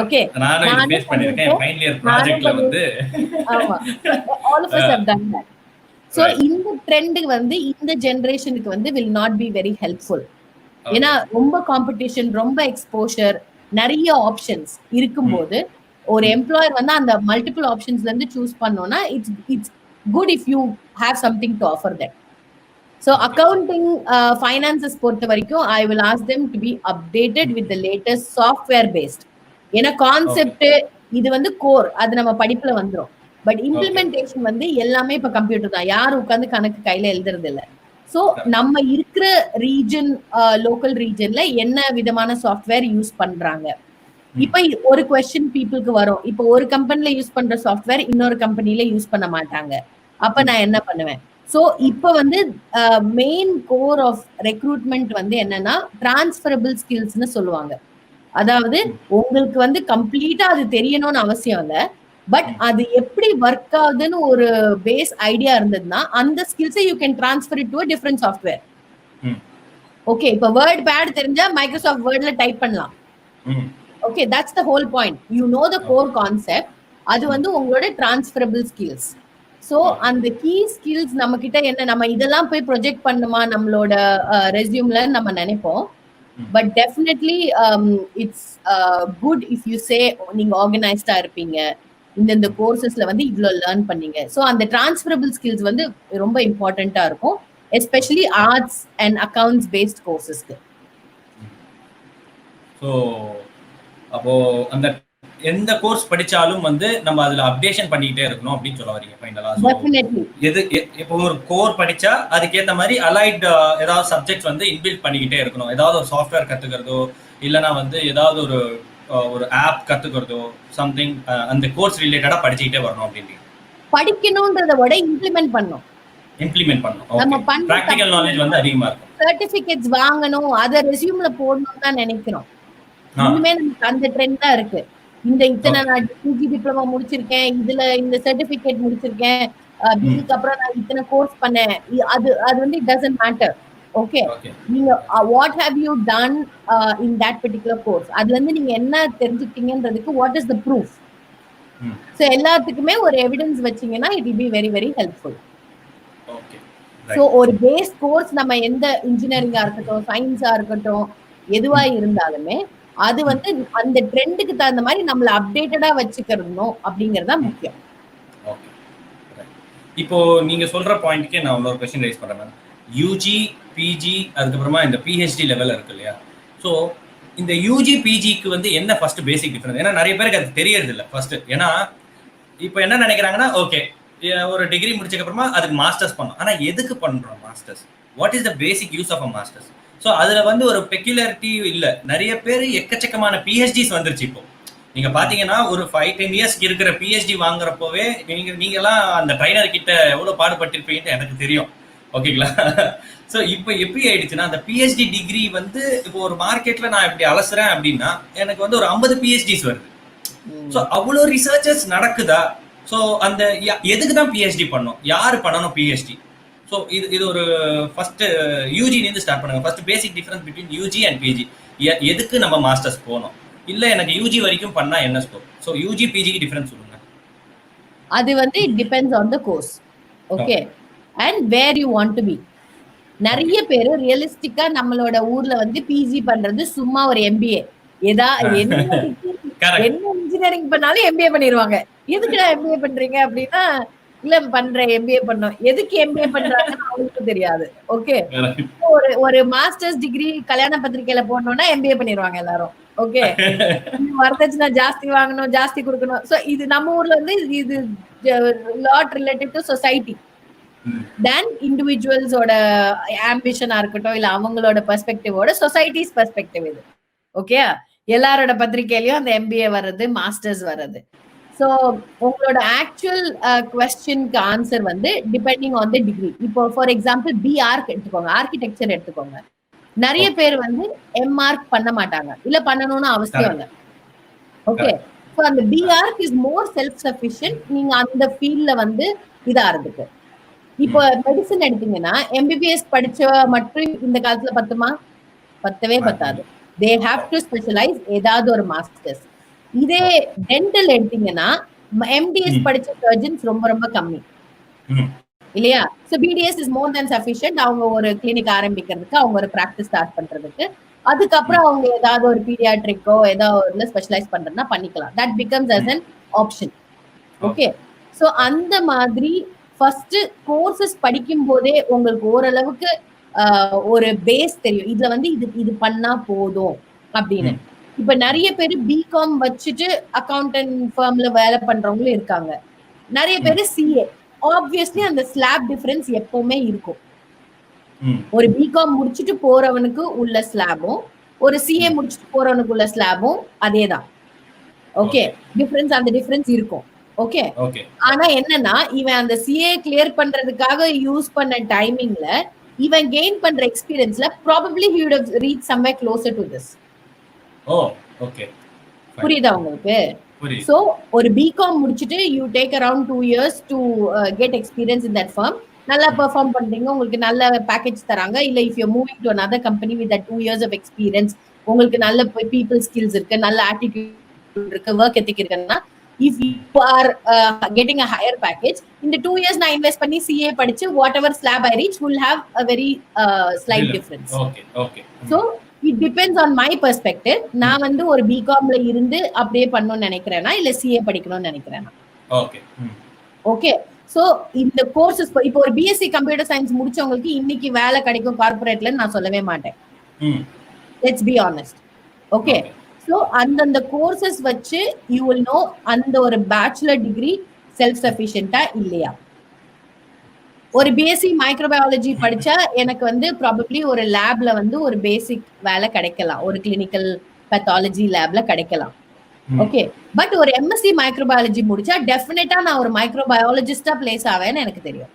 ஓகே, நானே பண்ணிருக்கேன். ஆமா, all of us have done that. So இந்த ட்ரெண்ட் வந்து இந்த ஜெனரேஷனுக்கு வந்து will not be very helpful. ஏன்னா ரொம்ப காம்படிஷன், ரொம்ப எக்ஸ்போஷர், நிறைய ஆப்ஷன்ஸ் இருக்கும்போது ஒரு எம்ப்ளாயர் வந்து அந்த மல்டிபிள் ஆப்ஷன்ஸ்ல இருந்து சூஸ் பண்ணோம்னா it's good if you have something to offer that. So accounting finances பொறுத்த வரைக்கும் I will ask them to be updated with the latest software based. ஏன்னா கான்செப்ட் இது வந்து கோர், அது நம்ம படிப்புல வந்துடும். பட் இம்ப்ளிமெண்டேஷன் வந்து எல்லாமே இப்ப கம்ப்யூட்டர் தான், யாரும் உட்காந்து கணக்கு கையில எழுதுறது இல்லை. ஸோ நம்ம இருக்கிற ரீஜன், லோக்கல் ரீஜன்ல என்ன விதமான சாஃப்ட்வேர் யூஸ் பண்றாங்க. இப்ப ஒரு கொஸ்டின் பீப்புளுக்கு வரும், இப்போ ஒரு கம்பெனில யூஸ் பண்ற சாஃப்ட்வேர் இன்னொரு கம்பெனில யூஸ் பண்ண மாட்டாங்க, அப்ப நான் என்ன பண்ணுவேன்? ஸோ இப்ப வந்து மெயின் கோர் ஆஃப் ரெக்ரூட்மெண்ட் வந்து என்னன்னா டிரான்ஸ்ஃபரபிள் ஸ்கில்ஸ்னு சொல்லுவாங்க. அதாவது உங்களுக்கு வந்து கம்ப்ளீட்டா அது தெரியணும்னு அவசியம் இல்லை, பட் அது எப்படி ஒர்க் ஆகுதுன்னு ஒரு பேஸ் ஐடியா இருந்ததுன்னா அந்த ஸ்கில்ஸை you can transfer it to different software. Okay, இப்போ வேர்ட் பேட் தெரிஞ்சா மைக்ரோசாஃப்ட் வேர்ட்ல டைப் பண்ணலாம். Okay, that's the whole point. You know the core concept, அது வந்து உங்களோட டிரான்ஸ்ஃபரபிள் ஸ்கில்ஸ். ஸோ அந்த கீ ஸ்கில்ஸ் நம்ம கிட்ட என்ன, நம்ம இதெல்லாம் போய் ப்ரொஜெக்ட் பண்ணுமா நம்மளோட ரெஸ்யூம்ல நம்ம நினைப்போம். But definitely it's good if you say நீங்க ஆர்கனைஸ்டா இருப்பீங்க, இந்த கோர்சஸ்ல வந்து இவ்வளோ லேர்ன் பண்ணீங்க. ஸோ அந்த டிரான்ஸ்ஃபரபிள் ஸ்கில்ஸ் வந்து ரொம்ப இம்பார்ட்டண்டா இருக்கும், especially arts and accounts based கோர்சஸ்க்கு. ஸோ அப்போ அந்த எந்த கோர்ஸ் படிச்சாலும் வந்து நம்ம அதுல அப்டேஷன் பண்ணிக்கிட்டே இருக்கணும் அப்படின்னு சொல்ல வரீங்க ஃபைனலா? டெஃபினெட்லி. எது இப்போ ஒரு கோர் படிச்சா அதுக்கேற்ற மாதிரி அலைட் ஏதாவது சப்ஜெக்ட்ஸ் வந்து இன்பில்ட் பண்ணிக்கிட்டே இருக்கணும். ஏதாவது ஒரு சாஃப்ட்வேர் கத்துக்கிறதோ இல்லைன்னா வந்து ஏதாவது ஒரு ஆப் கத்துக்கிறதோ சம்திங் அந்த கோர்ஸ் ரிலேட்டடா படிச்சுக்கிட்டே வரணும் அப்படின்னு. படிக்கணும்ன்றத விட இம்ப்ளிமெண்ட் பண்ணணும். நம்ம பிராக்டிகல் நாலேஜ் வந்து அதிகமா இருக்கும். சர்டிபிகேட்ஸ் வாங்கணும், அத ரெஸ்யூம்ல போடணும் தான் நினைக்கிறோம். இன்னுமே நமக்கு அந்த ட்ரெண்ட் தான் இருக்கு. இத்தனை நான் யூஜி டிப்ளமா முடிச்சிருக்கேன், இதுல இந்த சர்டிபிகேட் முடிச்சிருக்கேன், இதுக்கு அப்புறம் நான் இத்தனை கோர்ஸ் பண்ணேன், அது வந்து இட் டசன்ட் மேட்டர். ஓகே, நீங்க what have you done in that particular course, அதுல இருந்து நீங்க என்ன தெரிஞ்சுக்கிட்டீங்கன்றதுக்கு what is the proof. So எல்லாத்துக்குமே ஒரு எவிடன்ஸ் வச்சீங்கன்னா it will be very very helpful. So ஒரு பேஸ் கோர்ஸ் நம்ம எந்த இன்ஜினியரிங்கா இருக்கட்டும், சயின்ஸா இருக்கட்டும், எதுவா இருந்தாலுமே அது வந்து அந்த ட்ரெண்டுக்கு தகுந்த மாதிரி நம்மள அப்டேட்டடா வச்சுக்கணும் அப்படிங்கறது தான் முக்கியம். இப்போ நீங்க சொல்ற பாயிண்ட்க்கே நான் இன்னொரு क्वेश्चन ரைஸ் பண்றேன். யூஜி, பிஜி, அதுக்கப்புறமா இந்த பிஹெச்டி லெவல் இருக்கு இல்லையா? ஸோ இந்த யூஜி பிஜிக்கு வந்து என்ன ஃபர்ஸ்ட் பேசிக் டிஃபரன்ஸ்? ஏன்னா நிறைய பேருக்கு அது தெரியறது இல்லை ஃபர்ஸ்ட். ஏன்னா இப்போ என்ன நினைக்கிறாங்கன்னா, ஓகே ஒரு டிகிரி முடிச்சதுக்கு அப்புறமா அதுக்கு மாஸ்டர்ஸ் பண்ணணும். ஆனா எதுக்கு பண்றோம் masters? What is the basic use of a masters? So அதுல வந்து ஒரு பெக்யூலாரிட்டி இல்லை. நிறைய பேர் எக்கச்சக்கமான பிஹெச்டிஸ் வந்துருச்சு. இப்போ நீங்க பாத்தீங்கன்னா ஒரு 5-10 இயர்ஸ்க்கு இருக்கிற பிஹெச்டி வாங்குறப்பவே நீங்கெல்லாம் அந்த ட்ரைனர் கிட்ட எவ்வளவு பாடுபட்டிருப்பீங்கன்னு எனக்கு தெரியும். ஓகேங்களா? ஸோ இப்போ எப்படி ஆயிடுச்சுன்னா அந்த பிஹெச்டி டிகிரி வந்து இப்போ ஒரு மார்க்கெட்ல நான் இப்படி அலசுறேன் அப்படின்னா எனக்கு வந்து ஒரு 50 பிஹெச்டிஸ் வருது. ஸோ அவ்வளோ ரிசர்ச்சஸ் நடக்குதா? ஸோ அந்த எதுக்கு தான் பிஹெச்டி பண்ணணும், யாரு பண்ணணும் பிஹெச்டி? ஸோ இது ஒரு ஃபர்ஸ்ட் யூஜிலேருந்து ஸ்டார்ட் பண்ணுங்க. First basic difference between UG and PG. எதுக்கு நம்ம மாஸ்டர்ஸ் போகணும், இல்ல எனக்கு யூஜி வரைக்கும் பண்ணா என்ன ஸ்கோப்? ஸோ யூஜி பிஜிக்கு டிஃபரன்ஸ் சொல்லுங்க. அது வந்து it depends on the course. Okay, and where you want to be. நிறைய பேர் ரியலிஸ்டிக்கா நம்மளோட ஊர்ல வந்து பிஜி பண்றது சும்மா ஒரு எம்பிஏ, என்ன இன்ஜினியரிங் பண்ணாலும் எம்பிஏ பண்ணிடுவாங்க. எதுக்குடா எம்பிஏ பண்றீங்க அப்படின்னா, இல்ல பண்றேன் எம்பிஏ பண்ணோம். எதுக்கு எம்பிஏ பண்றாங்கன்னு அவங்களுக்கு தெரியாது. ஓகே, ஒரு மாஸ்டர்ஸ் டிகிரி கல்யாண பத்திரிகையில போடணும்னா எம்பிஏ பண்ணிடுவாங்க எல்லாரும். ஓகே, வரதட்சணை ஜாஸ்தி வாங்கணும், ஜாஸ்தி கொடுக்கணும். சோ இது நம்ம ஊர்ல வந்து இது லாட் ரிலேட்டட் டு சொசைட்டி தென் இண்டிவிஜுவல்ஸோட ஆம்பிஷனா இருக்கட்டும், இல்ல அவங்களோட பெர்ஸ்பெக்டிவோட சொசைட்டிஸ் பெர்ஸ்பெக்டிவ் இது. ஓகே, எல்லாரோட பத்திரிகையிலயும் அந்த எம்பிஏ வர்றது, மாஸ்டர்ஸ் வர்றது. ஸோ உங்களோட ஆக்சுவல் கொஸ்டினுக்கு ஆன்சர் வந்து டிபெண்டிங் ஆன் த டிகிரி. இப்போ ஃபார் எக்ஸாம்பிள் பிஆர்க் எடுத்துக்கோங்க, ஆர்கிடெக்சர் எடுத்துக்கோங்க. நிறைய பேர் வந்து எம்ஆர்க் பண்ண மாட்டாங்க, இல்ல பண்ணணும்னு அவசியம் இல்லை. ஓகே, ஸோ அந்த B.Arch is more self sufficient நீங்க அந்த ஃபீல்ட்ல வந்து இதாகிறதுக்கு. இப்போ மெடிசன் எடுத்தீங்கன்னா எம்பிபிஎஸ் படிச்ச மட்டும் இந்த காலத்துல பத்துமா? பத்தவே பத்தாது. தே ஹாவ் டு ஸ்பெஷலைஸ் ஏதாவது ஒரு மாஸ்டர்ஸ். இதே டென்டல் எடுத்தீங்கன்னா எம்டிஎஸ் படிச்ச சர்ஜன்ஸ் ரொம்ப ரொம்ப கம்மி இல்லையா? So BDS is more than sufficient. அவங்க ஒரு கிளினிக் ஆரம்பிக்கிறதுக்கு, அவங்க ஒரு பிராக்டிஸ் ஸ்டார்ட் பண்றதுக்கு, அதுக்கப்புறம் அவங்க ஏதாவது ஒரு பீடியாட்ரிக்கோ ஏதாவது ஸ்பெஷலைஸ் பண்றதுன்னா பண்ணிக்கலாம். That becomes as an option. Okay, so அந்த மாதிரி ஃபர்ஸ்ட் கோர்சஸ் படிக்கும் போதே உங்களுக்கு ஓரளவுக்கு ஒரு பேஸ் தெரியும். இதுல வந்து இது பண்ணா போதும் அப்படின்னு. இப்ப நிறைய பேர் பிகாம் வச்சுட்டு அக்கௌண்டன்ட் ஃபர்ம்ல வேலை பண்றவங்களும் இருக்காங்க. நிறைய பேர் சிஏ. ஆப்வியஸ்லி அந்த ஸ்லாப் டிஃபரன்ஸ் எப்பவுமே இருக்கும். ஒரு பிகாம் முடிச்சுட்டு போறவனுக்கு உள்ள ஸ்லாபும் ஒரு சிஏ முடிச்சுட்டு போறவனுக்கு உள்ள ஸ்லாபும் அதேதான். ஓகே, டிஃபரன்ஸ் அந்த டிஃபரன்ஸ் இருக்கும். ஓகே, ஆனா என்னன்னா இவன் அந்த சிஏ கிளியர் பண்றதுக்காக யூஸ் பண்ண டைமிங்ல இவன் கெயின் பண்ற எக்ஸ்பீரியன்ஸ்ல probably he would have reached somewhere closer to this. Okay, புரியுதா உங்களுக்கு? சோ ஒரு பிகாம் முடிச்சிட்டு you take around 2 years to get experience in that firm. நல்லா பெர்ஃபார்ம் பண்றீங்க, உங்களுக்கு நல்ல பேக்கேஜ் தராங்க. இல்ல if you're moving to another company with that 2 years of experience, உங்களுக்கு நல்ல people skills இருக்கு, நல்ல attitude இருக்கு, work ethic இருக்குன்னா, if you are getting a higher package, in the 2 years நான் இன்வெஸ்ட் பண்ணி CA படிச்சு whatever slab I reach will have a very slight difference. Okay. So it depends on my perspective. நான் வந்து ஒரு பிகாம்ல இருந்து அப்படியே பண்ணணும்னு நினைக்கிறேனா இல்ல சிஏ படிக்கணும்னு நினைக்கிறேனா? ஓகே, சோ இந்த கோர்சஸ் இப்போ ஒரு பிஎஸ்சி கம்ப்யூட்டர் சயின்ஸ் முடிச்சவங்களுக்கு இன்னைக்கு வேலை கிடைக்கும் கார்ப்பரேட்ல நான் சொல்லவே மாட்டேன். Let's be honest. Okay, so அந்த கோர்சஸ் வச்சு யூ வில் நோ அந்த ஒரு பேச்சுலர் டிகிரி செல்ஃப் சஃபிஷியன்ட்டா இல்லையா. ஒரு பிஎஸ்சி மைக்ரோபயாலஜி படிச்சா எனக்கு வந்து ப்ராபப்ளி ஒரு லேப்ல வந்து ஒரு பேசிக் வேலை கிடைக்கலாம், ஒரு கிளினிக்கல் பேத்தாலஜி லேப்ல கிடைக்கலாம். ஓகே, பட் ஒரு எம்எஸ்சி மைக்ரோபயாலஜி முடிச்சா டெஃபினட்டா நான் ஒரு மைக்ரோபயாலஜிஸ்டா பிளேஸ் ஆவேன்னு எனக்கு தெரியும்.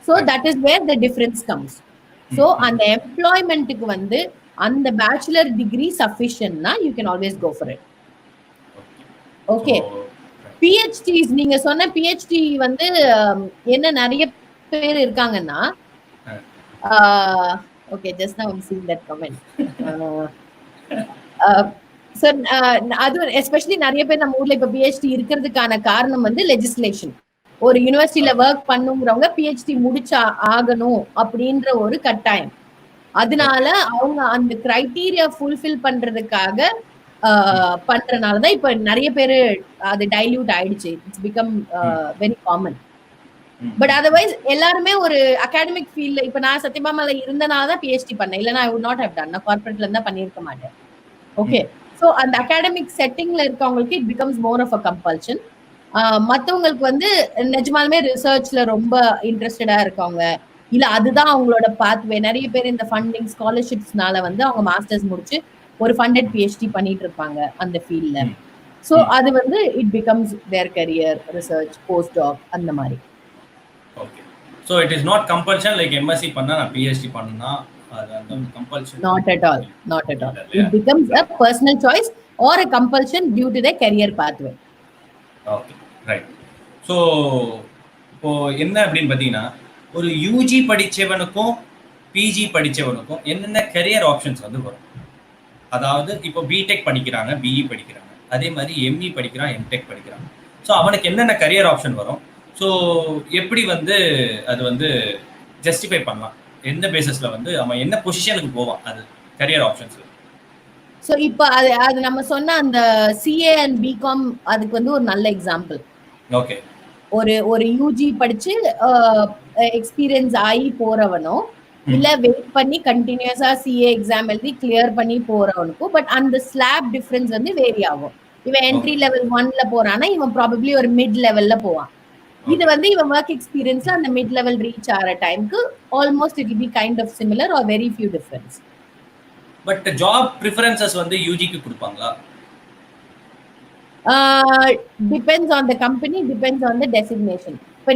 So that is where the difference comes. So அந்த எம்ப்ளாய்மெண்ட்டுக்கு வந்து அந்த பேச்சுலர் டிகிரி சஃபிஷியன்ட்னா you can always go for it. Okay, PhDs நீங்க சொன்ன பிஹெச்டி வந்து என்ன நிறைய பேர் இருக்காங்கன்னா, okay just now I am seeing that comment. Sir அது எஸ்பெஷலி நிறைய பேர் நம்ம ஊர்ல இப்ப பிஹெச்டி இருக்கிறதுக்கான காரணம் வந்து லெஜிஸ்லேஷன். ஒரு யூனிவர்சிட்டியில ஒர்க் பண்ணுங்கிறவங்க பிஹெச்டி முடிச்சா ஆகணும் அப்படின்ற ஒரு கட்டாயம். அதனால அவங்க அந்த கிரைட்டீரியா ஃபுல்ஃபில் பண்றதுக்காக பண்றதுனாலதான் இப்ப நிறைய பேரு அது டைல்யூட் ஆயிடுச்சு. It's become very common. But otherwise எல்லாருமே ஒரு அகாடமிக் ஃபீல்ட்ல இப்ப நான் சத்யபாமால இருந்தனாலதான் பிஹெச்டி பண்ணேன். இல்லைன்னா I would not have done. நான் கார்பரேட்ல இருந்தா பண்ணிருக்க மாட்டேன். ஓகே, சோ அந்த அகாடமிக் செட்டிங்ல இருக்கவங்களுக்கு it becomes more of a compulsion. மத்தவங்களுக்கு வந்து நிஜமாலுமே ரிசர்ச்ல ரொம்ப இன்ட்ரெஸ்டடா இருக்கவங்க, இல்ல அதுதான் அவங்களோட பாத்வே. நிறைய பேர் இந்த ஃபண்டிங் ஸ்காலர்ஷிப்ஸ்னால வந்து அவங்க மாஸ்டர்ஸ் முடிச்சு ஒரு ஃபண்டட் பிஹெச்டி பண்ணிட்டு இருப்பாங்க அந்த ஃபீல்ட்ல. சோ அது வந்து it becomes their career, research, post doc அந்த மாதிரி. Okay, so it is not compulsion like MSc பண்ணா நான் பிஹெச்டி பண்ணனும். அது அந்த compulsion not at all. It becomes a personal choice or a compulsion due to the career pathway. Okay, right. So இப்போ என்ன அப்படின்னு பாத்தீங்கன்னா, ஒரு யூஜி படிச்சவனுக்கும் பிஜி படிச்சவனுக்கும் என்னென்ன கரியர் ஆப்ஷன்ஸ் வந்து வரும். அதாவது இப்போ பிடெக் படிக்கிறாங்க, பிஇ படிக்கிறாங்க, அதே மாதிரி எம்இ படிக்கிறான், எம்டெக் படிக்கிறாங்க. ஸோ அவனுக்கு என்னென்ன கரியர் ஆப்ஷன் வரும், ஸோ எப்படி வந்து அது வந்து ஜஸ்டிஃபை பண்ணலாம், எந்த பேசிஸ்ல வந்து அவன் என்ன பொசிஷனுக்கு போவான், அது கரியர் ஆப்ஷன்ஸ்ல. ஸோ இப்போ அது நம்ம சொன்ன அந்த சிஏ அண்ட் பிகாம் அதுக்கு வந்து ஒரு நல்ல எக்ஸாம்பிள். ஓகே, ஒரு யூஜி படிச்சு எக்ஸ்பீரியன்ஸ் ஆகி போறவனோ இல்ல வெயிட் பண்ணி கண்டினியூஸா சிஏ எக்ஸாம் எழுதி கிளியர் பண்ணி போறவனுக்கும் பட் அந்த ஸ்லாப் டிஃபரன்ஸ் வந்து வேரி ஆகும். இவன் என்ட்ரி லெவல் 1ல போறானா இவன் ப்ராபப்ளி ஒரு மிட் லெவல்ல போவான். இது வந்து இவன் ஒர்க் எக்ஸ்பீரியன்ஸ்ல அந்த மிட் லெவல் ரீச் ஆகிற டைம்க்கு almost it be kind of similar or very few difference. But job preferences வந்து யூஜிக்கு கொடுப்பாங்களா? Depends on the company, depends on the designation. இப்போ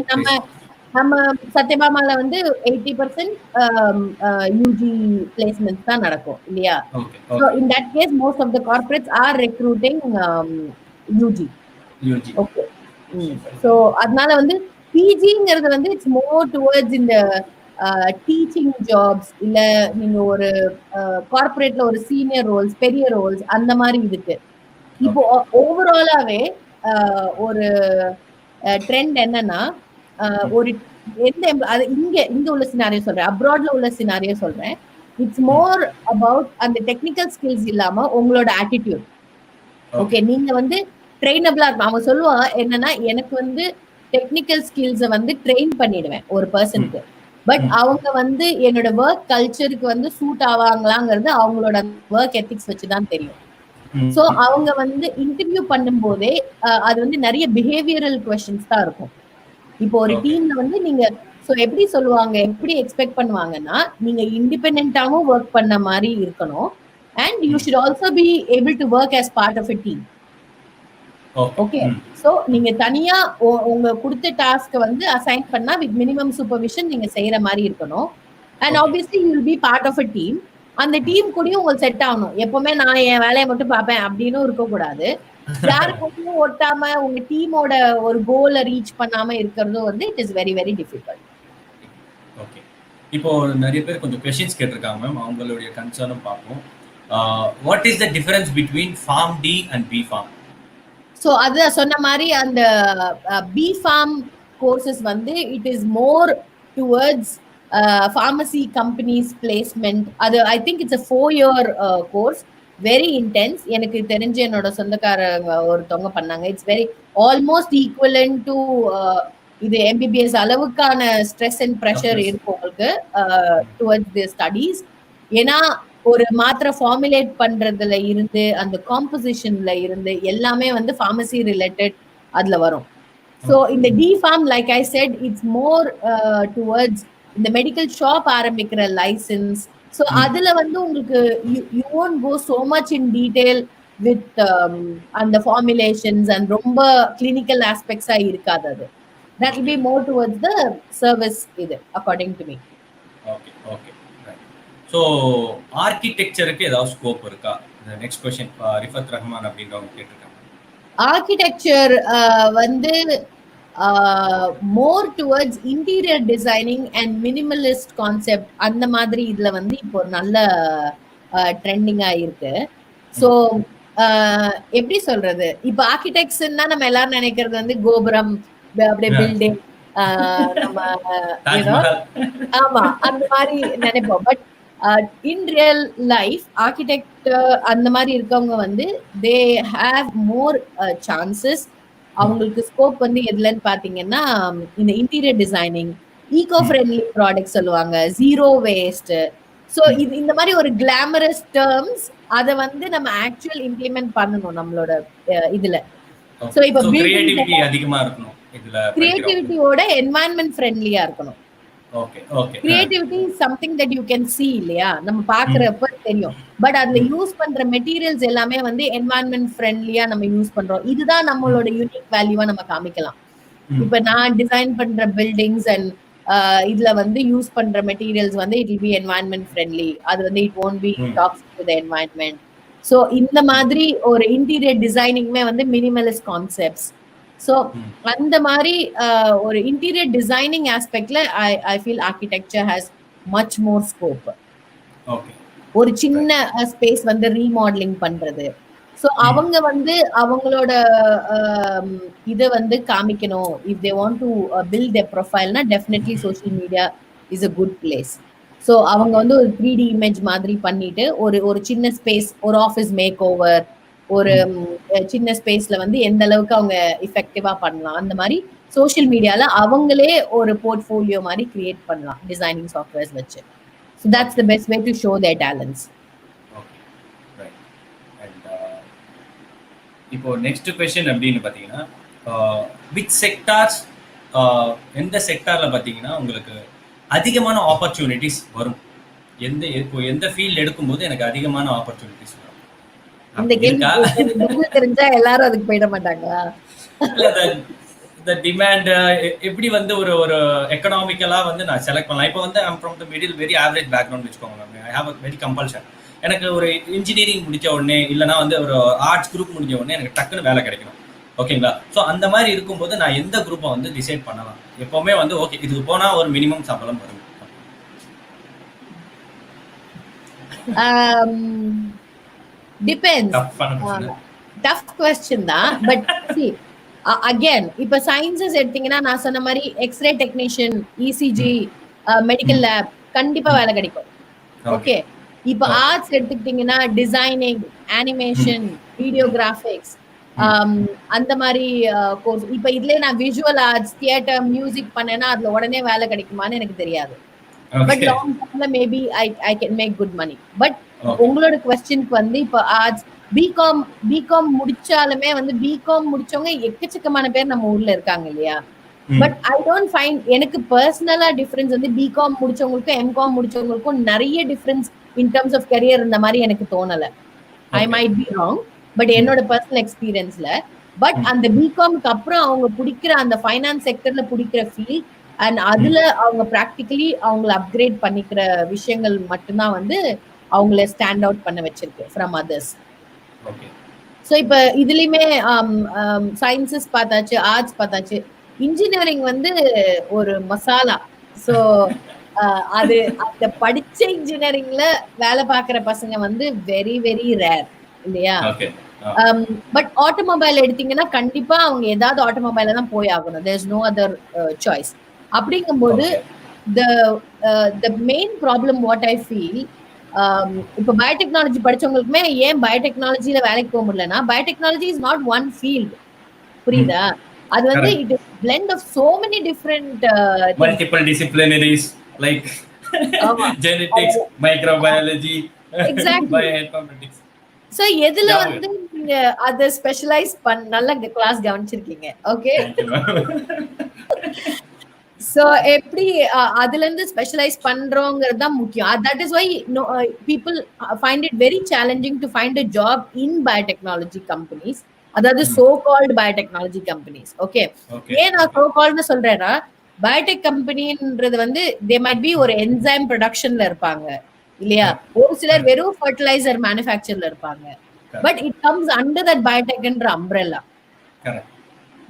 நம்ம சத்யபாமால வந்து 80% யூஜி பிளேஸ்மெண்ட்ஸ் தான் நடக்கும் இல்லையா? So in that case most of the corporates are recruiting UG. Okay. So அதனால வந்து பிஜிங்கிறது வந்து இட்ஸ் மோர் டுவர்ட்ஸ் இந்த டீச்சிங் ஜாப்ஸ், இல்ல நீங்க ஒரு கார்பரேட்ல ஒரு சீனியர் ரோல்ஸ், பெரிய ரோல்ஸ் அந்த மாதிரி இருக்கு. இப்போ ஓவராலாவே ஒரு ட்ரெண்ட் என்னன்னா ஒரு அது இங்க உள்ள சினாரியோ சொல்றேன், அப்ராட்ல உள்ள சினாரியோ சொல்றேன். இட்ஸ் மோர் அபவுட் அந்த டெக்னிக்கல் ஸ்கில்ஸ் இல்லாம உங்களோட ஆட்டிடியூட். ஓகே, நீங்க வந்து ட்ரெயினபிளா இருக்கும். அவங்க சொல்லுவாங்க என்னன்னா, எனக்கு வந்து டெக்னிக்கல் ஸ்கில்ஸை வந்து ட்ரெயின் பண்ணிடுவேன் ஒரு பர்சனுக்கு. பட் அவங்க வந்து என்னோட ஒர்க் கல்ச்சருக்கு வந்து சூட் ஆவாங்களாங்கிறது அவங்களோட ஒர்க் எத்திக்ஸ் வச்சுதான் தெரியும். சோ அவங்க வந்து இன்டர்வியூ பண்ணும் போதே அது வந்து நிறைய பிஹேவியரல் கொஸ்டின்ஸ் தான் இருக்கும். இப்போ ஒரு டீம்ல வந்து நீங்க எப்படி சொல்லுவாங்க, எப்படி எக்ஸ்பெக்ட் பண்ணுவாங்கன்னா, நீங்க இண்டிபெண்டன்டாவும் ஒர்க் பண்ண மாதிரி இருக்கணும். And you should also be able to work as part of a team. Okay, so நீங்க தனியா உங்க கொடுத்த டாஸ்க் வந்து அசைன் பண்ணா வித் மினிமம் சூப்பர்விஷன் நீங்க செய்யற மாதிரி இருக்கணும். And obviously you will be part of a team. அந்த டீம் கூடயும் உங்களுக்கு செட் ஆகணும். எப்பவுமே நான் என் வேலையை மட்டும் பார்ப்பேன் அப்படின்னு இருக்கக்கூடாது. யாருக்கும் ஒட்டாம உங்க டீமோட ஒரு கோலை ரீச் பண்ணாம இருக்கிறதும் வந்து it is very very difficult. Okay, இப்போ நிறைய பேர் கொஞ்சம் கொஸ்டின்ஸ் கேட்டிருக்காங்க மேம், அவங்களுடைய கன்சர்னும் பார்ப்போம். What is the difference between pharm D and B pharm? So அது சொன்ன மாதிரி அந்த பி ஃபார்ம் கோர்சஸ் வந்து it is more towards pharmacy companies placement. அது I think it's a 4-year course, very intense. எனக்கு தெரிஞ்சு என்னோட சொந்தக்காரங்க ஒருத்தவங்க பண்ணாங்க. It's very almost equivalent to இது எம்பிபிஎஸ் அளவுக்கான ஸ்ட்ரெஸ் அண்ட் ப்ரெஷர் இருக்கும் உங்களுக்கு டுவர்ட்ஸ் தி ஸ்டடீஸ். ஏன்னா ஒரு மாத்திரை ஃபார்முலேட் பண்றதுல இருந்து அந்த காம்போசிஷன்ல இருந்து எல்லாமே வந்து ஃபார்மசி ரிலேட்டட் அதுல வரும். ஸோ இந்த D pharm like I said it's more towards இந்த மெடிக்கல் ஷாப் ஆரம்பிக்கிற லைசன்ஸ். ஸோ அதுல வந்து உங்களுக்கு you won't go so much in detail with அந்த ஃபார்முலேஷன்ஸ் அண்ட் ரொம்ப கிளினிக்கல் ஆஸ்பெக்ட்ஸா இருக்காது. அது that will be more towards the service இது according to me. Okay okay, so ஆர்கிடெக்சருக்கு ஏதாவது ஸ்கோப் இருக்கா? நெக்ஸ்ட் கொஸ்டின் ரிஃபத் ரஹ்மான் அப்படின்றவங்க கேட்டிருக்காங்க. ஆர்கிடெக்சர் வந்து more towards interior designing and Minimalist concept அந்த மாதிரி இதுல வந்து இப்போ நல்ல ட்ரெண்டிங்கா இருக்கு. ஸோ எப்படி சொல்றது, இப்போ ஆர்கிடெக்ட்ஸ்னா நம்ம எல்லாரும் நினைக்கிறது வந்து கோபுரம், அப்படியே பில்டிங், நம்ம ஆமா அந்த மாதிரி நினைப்போம். But in real life architect அந்த மாதிரி இருக்கவங்க வந்து they have more chances. அவங்களுக்கு ஸ்கோப் வந்து எதுலன்னு பாத்தீங்கன்னா இந்த interior designing, eco friendly product சொல்லுவாங்க, ஜீரோ வேஸ்ட். ஸோ இது இந்த மாதிரி ஒரு கிளாமரஸ் டேர்ம்ஸ் அதை வந்து நம்ம ஆக்சுவல் இம்ப்ளிமெண்ட் பண்ணணும் நம்மளோட இதுல. ஸோ இப்போ கிரியேட்டிவிட்டி அதிகமா இருக்கணும். இதுல கிரியேட்டிவிட்டியோட என்வாயன்மெண்ட் ஃப்ரெண்ட்லியா இருக்கணும். Okay okay, creativity is something that you can see இல்லையா, நம்ம பாக்குறப்ப தெரியும். பட் அதுல யூஸ் பண்ற மெட்டீரியல்ஸ் எல்லாமே வந்து என்வாயன்மெண்ட் ஃப்ரெண்ட்லியா நம்ம யூஸ் பண்றோம். இதுதான் நம்மளோட யூனிக் வேல்யூவா நம்ம காமிக்கலாம். இப்ப நான் டிசைன் பண்ற பில்டிங்ஸ் அண்ட் இதுல வந்து யூஸ் பண்ற மெட்டீரியல்ஸ் வந்து it will B environment friendly. அது வந்து it won't be toxic to the environment. So இந்த மாதிரி ஒரு இன்டீரியர் டிசைனிங்மே வந்து மினிமலிஸ்ட் கான்செப்ட்ஸ். ஸோ அந்த மாதிரி ஒரு இன்டீரியர் டிசைனிங் ஆஸ்பெக்ட்ல I feel architecture has much more scope. ஒரு சின்ன ஸ்பேஸ் வந்து ரீமாடலிங் பண்றது, ஸோ அவங்க வந்து அவங்களோட இதை வந்து காமிக்கணும். If they want to build their ப்ரொஃபைல்னா definitely social media is a good place. So அவங்க வந்து ஒரு 3D இமேஜ் மாதிரி பண்ணிட்டு ஒரு சின்ன ஸ்பேஸ், ஒரு ஆஃபீஸ் மேக் ஓவர், ஒரு சின்ன ஸ்பேஸ்ல வந்து எந்த அளவுக்கு அவங்க எஃபெக்டிவா பண்ணலாம், அந்த மாதிரி சோஷியல் மீடியால அவங்களே ஒரு போர்ட்ஃபோலியோ மாதிரி கிரியேட் பண்ணலாம் டிசைனிங் சாஃப்ட்வேர்ஸ் வச்சு. So that's the best way to show there talents. இப்போ நெக்ஸ்ட் क्वेश्चन அப்படின்னு பாத்தீங்கன்னா, which sectors, எந்த செக்டார்ல பாத்தீங்கன்னா உங்களுக்கு அதிகமான ஆப்பர்ச்சுனிட்டிஸ் வரும்? எந்த ஃபீல்ட் எடுக்கும்போது எனக்கு அதிகமான ஆப்பர்ச்சுனிட்டிஸ் வரும்? இந்த கேள்வி தெரிஞ்சா எல்லாரும் அதுக்கு போயிட மாட்டாங்களா? the demand எப்படி வந்து ஒரு எக்கனாமிக்கலா வந்து நான் செலக்ட் பண்ணலாம். இப்போ வந்து I'm from the middle very average background வச்சுக்கோங்க. I have a very compulsion. எனக்கு ஒரு இன்ஜினியரிங் முடிச்ச உடனே இல்லைனா வந்து ஒரு ஆர்ட்ஸ் குரூப் முடிஞ்ச உடனே எனக்கு டக்குன்னு வேலை கிடைக்கணும். ஓகேங்களா? ஸோ அந்த மாதிரி இருக்கும்போது நான் எந்த குரூப்பை வந்து டிசைட் பண்ணலாம்? எப்பவுமே வந்து ஓகே இதுக்கு போனா ஒரு மினிமம் சம்பளம் வரும். டிபெண்ட்ஸ். டஃப் கொஸ்டின் தான். பட் அகேன் இப்ப சயின்சஸ் எடுத்தீங்கன்னா நான் சொன்ன மாதிரி X ray technician, ECG, medical lab கண்டிப்பா வேலை கிடைக்கும். ஓகே. இப்ப ஆர்ட்ஸ் எடுத்துக்கிட்டீங்கன்னா டிசைனிங், அனிமேஷன், வீடியோகிராபிக்ஸ், அந்த மாதிரி கோர்ஸ். இப்ப இதுல நான் விஷுவல் ஆர்ட்ஸ், தியேட்டர், மியூசிக் பண்ணேன்னா அதுல உடனே வேலை கிடைக்குமான்னு எனக்கு தெரியாது. பட் லாங் டர்ம்ல maybe I can make good money. But உங்களோட கொஸ்டினுக்கு வந்து இப்ப ஆர்ட்ஸ், பிகாம் முடிச்சாலுமே வந்து பிகாம் முடிச்சவங்க எக்கச்சக்கமான பேர் நம்ம ஊர்ல இருக்காங்க இல்லையா? பட் ஐ டோன்ட் ஃபைண்ட், எனக்கு பர்சனலா டிஃபரன்ஸ் வந்து பிகாம் முடிச்சவங்களுக்கும் எம்காம் முடிச்சவங்களுக்கும் நிறைய difference in terms of career இந்த மாதிரி எனக்கு தோணல. I might be wrong, but என்னோட பர்சனல் எக்ஸ்பீரியன்ஸ்ல. பட் அந்த பிகாம்க்கு அப்புறம் அவங்க பிடிக்கிற அந்த ஃபைனான்ஸ் செக்டர்ல பிடிக்கிற ஃபீல் அண்ட் அதுல அவங்க ப்ராக்டிகலி அவங்கள அப்கிரேட் பண்ணிக்கிற விஷயங்கள் மட்டும்தான் வந்து அவங்கள ஸ்டாண்ட் அவுட் பண்ண வச்சிருக்கு ஃப்ரம் அதர்ஸ். ஸோ இப்ப இதுலயுமே சயின்சஸ் பார்த்தாச்சு, ஆர்ட்ஸ் பார்த்தாச்சு, இன்ஜினியரிங் வந்து ஒரு மசாலா. ஸோ அது அந்த படிச்ச இன்ஜினியரிங்ல வேலை பார்க்குற பசங்க வந்து வெரி வெரி ரேர் இல்லையா? பட் ஆட்டோமொபைல் எடுத்தீங்கன்னா கண்டிப்பா அவங்க ஏதாவது ஆட்டோமொபைல தான் போய் ஆகணும். There is no other choice. அப்படிங்கும்போது the main problem what I feel, இப்ப பயோடெக்னாலஜி படிச்சவங்களுக்குமே ஏன் பயோடெக்னாலஜில வேலைக்கு போக முடியலன்னா, biotechnology is not one field. புரியுதா? அது வந்து it is blend of so many different multiple disciplinaries like genetics, microbiology, exactly, bioinformatics. So எதுல வந்து நீங்க அத ஸ்பெஷலைஸ் நல்ல கிளாஸ் கவனிச்சிருக்கீங்க. ஓகே. சோ எப்படி அதுல இருந்து ஸ்பெஷலைஸ் பண்றோங்கிறது தான் முக்கியம். That is why people find it very challenging to find a job in biotechnology companies, அதாவது so called biotechnology companies. Okay. ஏன் நான் சோ கால்டுன்னு சொல்றேன்னா, பயோடெக் கம்பெனின்றது வந்து தே மைட் பி ஒரு என்சைம் ப்ரொடக்ஷன்ல இருப்பாங்க இல்லையா? ஒரு சிலர் வெறும் ஃபர்டிலைசர் மேனுஃபேக்சர்ல இருப்பாங்க. But it comes under that பயோடெக்ன்ற அம்ப்ரெல்லா.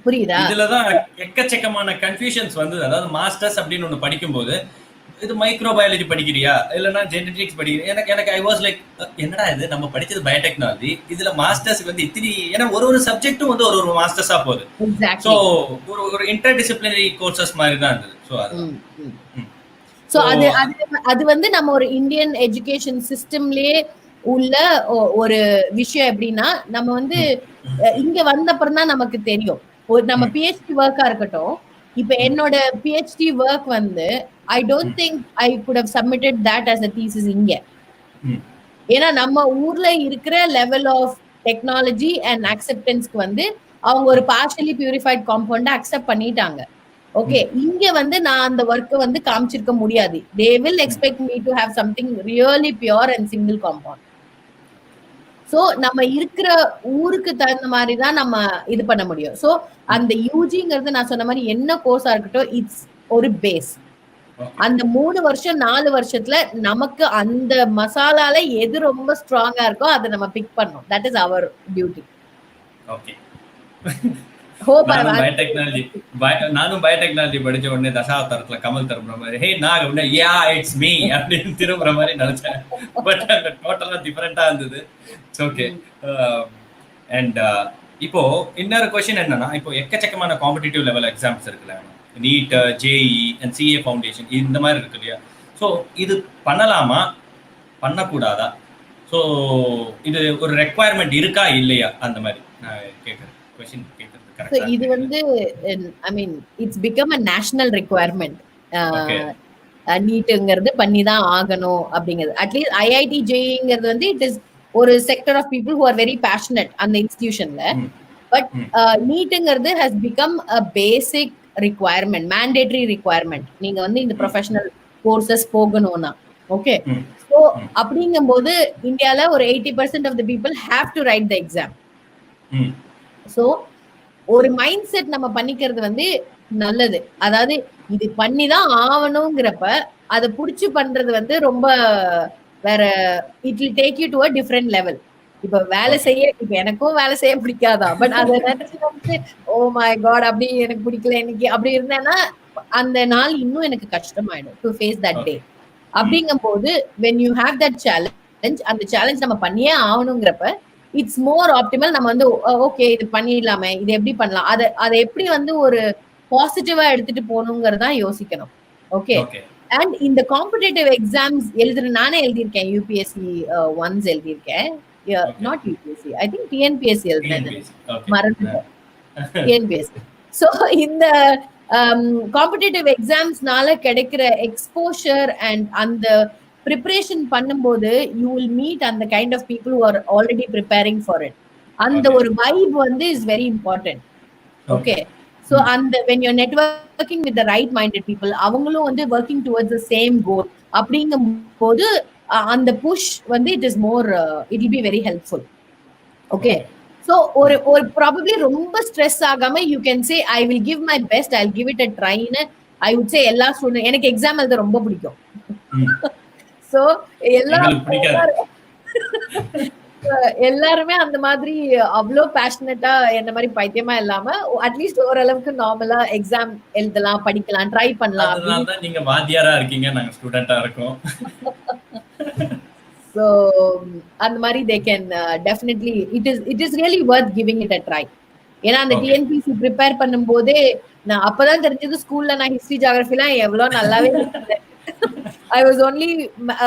புரியுதா? இதுலதான் எக்கச்சக்கமான கன்ஃபியூஷன்ஸ் வந்து, அதாவது மாஸ்டர்ஸ் அப்படின்னு ஒண்ணு படிக்கும்போது இது மைக்ரோபயாலஜி படிக்கிறியா இல்லைன்னா ஜெனடிக்ஸ் படிக்கிறியா, எனக்கு ஐ வாஸ் லைக் என்னடா இது, நம்ம படிச்சது பயோடெக்னாலஜி, இதுல மாஸ்டர்ஸ் வந்து இத்தனை, ஏன்னா ஒரு சப்ஜெக்டும் வந்து ஒரு மாஸ்டர்ஸா போகுது. ஸோ ஒரு இன்டர் டிசிப்ளினரி கோர்சஸ் மாதிரி தான் இருந்தது. ஸோ அது வந்து நம்ம ஒரு இந்தியன் எஜுகேஷன் சிஸ்டம்லயே உள்ள ஒரு விஷயம். எப்படின்னா நம்ம வந்து இங்க வந்தப்பறம் தான் நமக்கு தெரியும். நம்ம பிஹெச்டி ஒர்க்கா இருக்கட்டும், இப்ப என்னோட பிஹெச்டி ஒர்க் வந்து I don't think I could have submitted that as a thesis இங்க. ஏன்னா நம்ம ஊர்ல இருக்கிற லெவல் ஆஃப் டெக்னாலஜி அண்ட் அக்செப்டன்ஸ்க்கு வந்து அவங்க ஒரு பார்ஷியலி பியூரிஃபைட் காம்பவுண்ட் அக்செப்ட் பண்ணிட்டாங்க. ஓகே. இங்க வந்து நான் அந்த ஒர்க்கை வந்து காமிச்சிருக்க முடியாது. They will expect me to have something really pure and single compound. So நம்ம இருக்கிற ஊருக்கு தகுந்த மாதிரி தான் நம்ம இது பண்ண முடியும். சோ அந்த யூஜிங்கிறது நான் சொன்ன மாதிரி என்ன கோர்ஸா இருக்கட்டும், இட்ஸ் ஒரு பேஸ். அந்த 3 வருஷம் 4 வருஷத்துல நமக்கு அந்த மசாலால எது ரொம்ப ஸ்ட்ராங்கா இருக்கோ அதை நம்ம பிக் பண்ணணும். That is our duty. Okay. நானும் பயோடெக்னாலஜி படிச்ச உடனே தசாவதாரத்துல கமல் திரும்புற மாதிரி, ஹே நான் உடனே யா இட்ஸ் மீ அப்படின்னு திரும்புற மாதிரி நினைச்சேன். பட் அந்த டோட்டலா டிஃபரெண்டா இருந்தது. ஓகே. அண்ட் இப்போ இன்னொரு கொஸ்டின் என்னன்னா, இப்போ எக்கச்சக்கமான காம்படிட்டிவ் லெவல் எக்ஸாம்ஸ் இருக்குல்ல, NEET, JEE and CA foundation இந்த மாதிரி இருக்கு இல்லையா? ஸோ இது பண்ணலாமா பண்ணக்கூடாதா? ஸோ இது ஒரு ரெக்குவயர்மெண்ட் இருக்கா இல்லையா? அந்த மாதிரி நான் கேட்குறேன். கொஸ்டின் கேட்குறது. So இது வந்து I mean it's become a national requirement. நீட்ங்கிறது பண்ணி தான் ஆகணும் அப்படிங்கிறது. அட்லீஸ்ட் ஐஐடி ஜேஇங்கிறது வந்து இட் இஸ் ஒரு sector of people who are very passionate அந்த இன்ஸ்டிடியூஷன்ல. பட் நீட்ங்கிறது has become a basic requirement, mandatory requirement. நீங்க வந்து இந்த ப்ரொஃபஷனல் கோர்சஸ் போகணும்னா. ஓகே. ஸோ அப்படிங்கும்போது இந்தியால ஒரு 80% of the people have to write the exam. So ஒரு மைண்ட் செட் நம்ம பண்ணிக்கிறது வந்து நல்லது. அதாவது இது பண்ணிதான் ஆகணுங்கிறப்ப அதை புடிச்சு பண்றது வந்து ரொம்ப வேற, it will take you to a different level. இப்ப வேலை செய்ய இப்ப எனக்கும் வேலை செய்ய பிடிக்காதா, பட் அதை நினைச்சு வந்து ஓ மை காட் அப்படி எனக்கு பிடிக்கல இன்னைக்கு அப்படி இருந்தேன்னா அந்த நாள் இன்னும் எனக்கு கஷ்டமாயிடும் டு ஃபேஸ் தட் டே. அப்படிங்கும்போது when you have that challenge, அந்த சேலஞ்ச் நம்ம பண்ணியே ஆகணுங்கிறப்ப இட்ஸ் மோர் ஆப்டிமல். நம்ம வந்து ஓகே இது பண்ணிடலாமே, இது எப்படி பண்ணலாம், அதை எப்படி வந்து ஒரு பாசிட்டிவா எடுத்துட்டு போகணுங்கிறதா யோசிக்கணும். ஓகே. அண்ட் இந்த காம்படிட்டிவ் எக்ஸாம்ஸ் நானே எழுதியிருக்கேன், யூபிஎஸ்சி ஒன்ஸ் எழுதியிருக்கேன், not UPSC, I think TNPSC எழுதினேன், மறந்துட்டேன், டிஎன்பிஎஸ்சி. ஸோ இந்த காம்படிட்டிவ் எக்ஸாம்ஸ்னால கிடைக்கிற எக்ஸ்போஷர் அண்ட் அந்த ப்ரிப்பரேஷன் பண்ணும்போது யூ வில் மீட் அந்த kind of people who are already preparing for it. அந்த ஒரு வைப் வந்து is very important. Okay. So அந்த when you're networking with the right minded people, அவங்களும் வந்து working towards the same goal அப்படிங்கும் போது அந்த புஷ் வந்து it is more it will be very helpful. Okay. So ஒரு ப்ராபப்ளி ரொம்ப ஸ்ட்ரெஸ் ஆகாம you can say I will give my best, I will give it a ட்ரைன்னு ஐ வுட் சே. எல்லா ஸ்டூடெண்ட் எனக்கு எக்ஸாம் எழுத ரொம்ப பிடிக்கும். ஸோ எல்லாருமே அந்த மாதிரி அவ்வளோ பேஷனட்டா என்ன மாதிரி பைத்தியமா இல்லாம அட்லீஸ்ட் ஓரளவுக்கு நார்மலா எக்ஸாம் எழுதலாம், படிக்கலாம், ட்ரை பண்ணலாம். நீங்க வாத்தியாரா இருக்கீங்க, நாங்க ஸ்டூடெண்டா இருக்கோம். So அந்த மாதிரி they can definitely it is really worth giving it a try. ஏன்னா அந்த டிஎன்பிசி ப்ரிப்பேர் பண்ணும்போதே நான் அப்பதான் தெரிஞ்சது ஸ்கூல்ல நான் ஹிஸ்டரி ஜியோகிராஃபிலாம் எவ்வளவு நல்லாவே I was only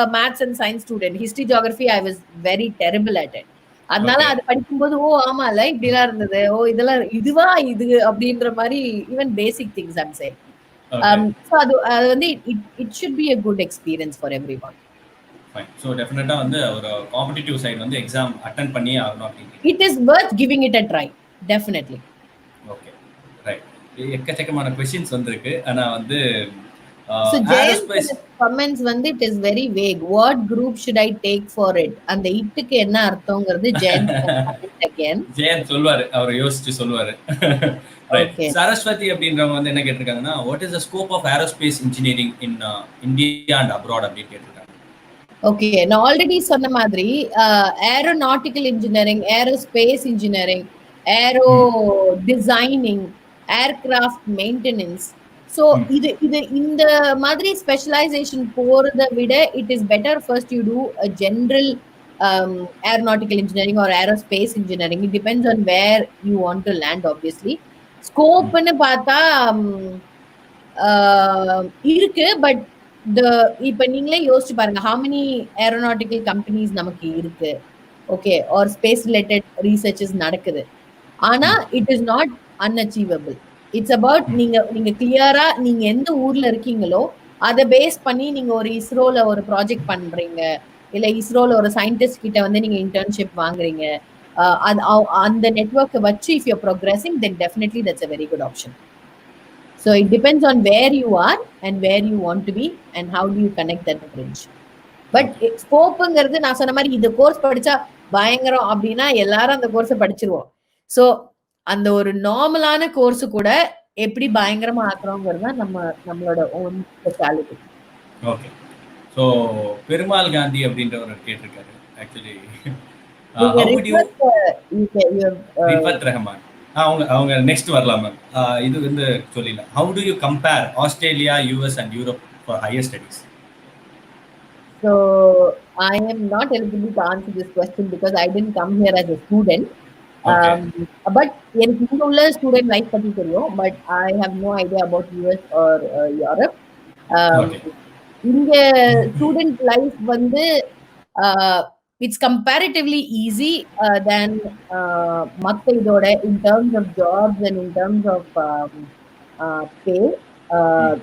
a maths and science student. History geography I was very terrible at it. அதனால அது படிக்கும்போது ஓ ஆமால இப்படிலாம் இருந்தது, ஓ இதெல்லாம் இதுவா இது அப்படின்ற மாதிரி even basic things I'm saying. So அது வந்து it should be a good experience for everyone. Fine. So definitely வந்து ஒரு காம்படிட்டிவ் சைடு வந்து எக்ஸாம் அட்டெண்ட் பண்ணி ஆகணும் அப்படிங்க. It is worth giving it a try. Definitely. Okay. Right. எக்கச்சக்கமான क्वेश्चंस வந்திருக்கு. ஆனா வந்து so Jayan's comments வந்து it is very vague. What group should I take for it? அந்த இட்டுக்கு என்ன அர்த்தம்ங்கிறது ஜெயன் again. ஜெயன் சொல்வாரு, அவர் யோசிச்சு சொல்வாரு. Right. சரஸ்வதி அப்படின்றவங்க வந்து என்ன கேட்டிருக்காங்கன்னா what is the scope of aerospace engineering in India and abroad அப்படி கேட்டிருக்காங்க. ஓகே. நான் ஆல்ரெடி சொன்ன மாதிரி aeronautical engineering, aerospace engineering, aero designing, aircraft maintenance. So இது இந்த மாதிரி ஸ்பெஷலைசேஷன் போறதை விட it is better first you do a general aeronautical engineering or aerospace engineering. It depends on where you want to land. Obviously ஸ்கோப்னு பார்த்தா இருக்கு, பட் இப்ப நீங்களே யோசிச்சு பாருங்க, how many aeronautical companies நமக்கு இருக்கு, okay, or space related researches நடக்குது. ஆனா it is not unachievable. It's about நீங்க கிளியரா நீங்க எந்த ஊர்ல இருக்கீங்களோ அதை பேஸ் பண்ணி நீங்க ஒரு இஸ்ரோல ஒரு ப்ராஜெக்ட் பண்றீங்க, இல்ல இஸ்ரோல ஒரு சயின்டிஸ்ட் கிட்ட வந்து நீங்க இன்டர்ன்ஷிப் வாங்குறீங்க, அந்த நெட்வொர்க்கை வச்சு if you're progressing, then definitely that's a very good option. So it depends on where you are and where you want to be and how do you connect that bridge. But ஸ்கோப்புங்கிறது நான் சொன்ன மாதிரி இந்த கோர்ஸ் படிச்சா பயங்கரம் அப்படின்னா எல்லாரும் அந்த கோர்ஸை படிச்சிருவோம். ஸோ அந்த ஒரு நார்மலான கோர்ஸ் கூட எப்படி பயங்கரமா ஆக்குறோங்கிறது தான் நம்மளோட own speciality. Okay. So Perumal Gandhi அப்படின்றவர் கேட்டிருக்காரு ஆக்சுவலி ரிஃபத் ரஹ்மான். அவங்க நெக்ஸ்ட் வரலாம் மேம். இது வந்து சொல்லிடலாம். How do you compare Australia, US and Europe for higher studies? So I am not eligible to answer this question because I didn't come here as a student. But எனக்கு இங்க உள்ள ஸ்டூடெண்ட் லைஃப் பத்தி தெரியும், but I have no idea about US or Europe. இங்க ஸ்டூடெண்ட் லைஃப் வந்து it's comparatively easy than மத்த இதோட in terms of jobs and in terms of pay.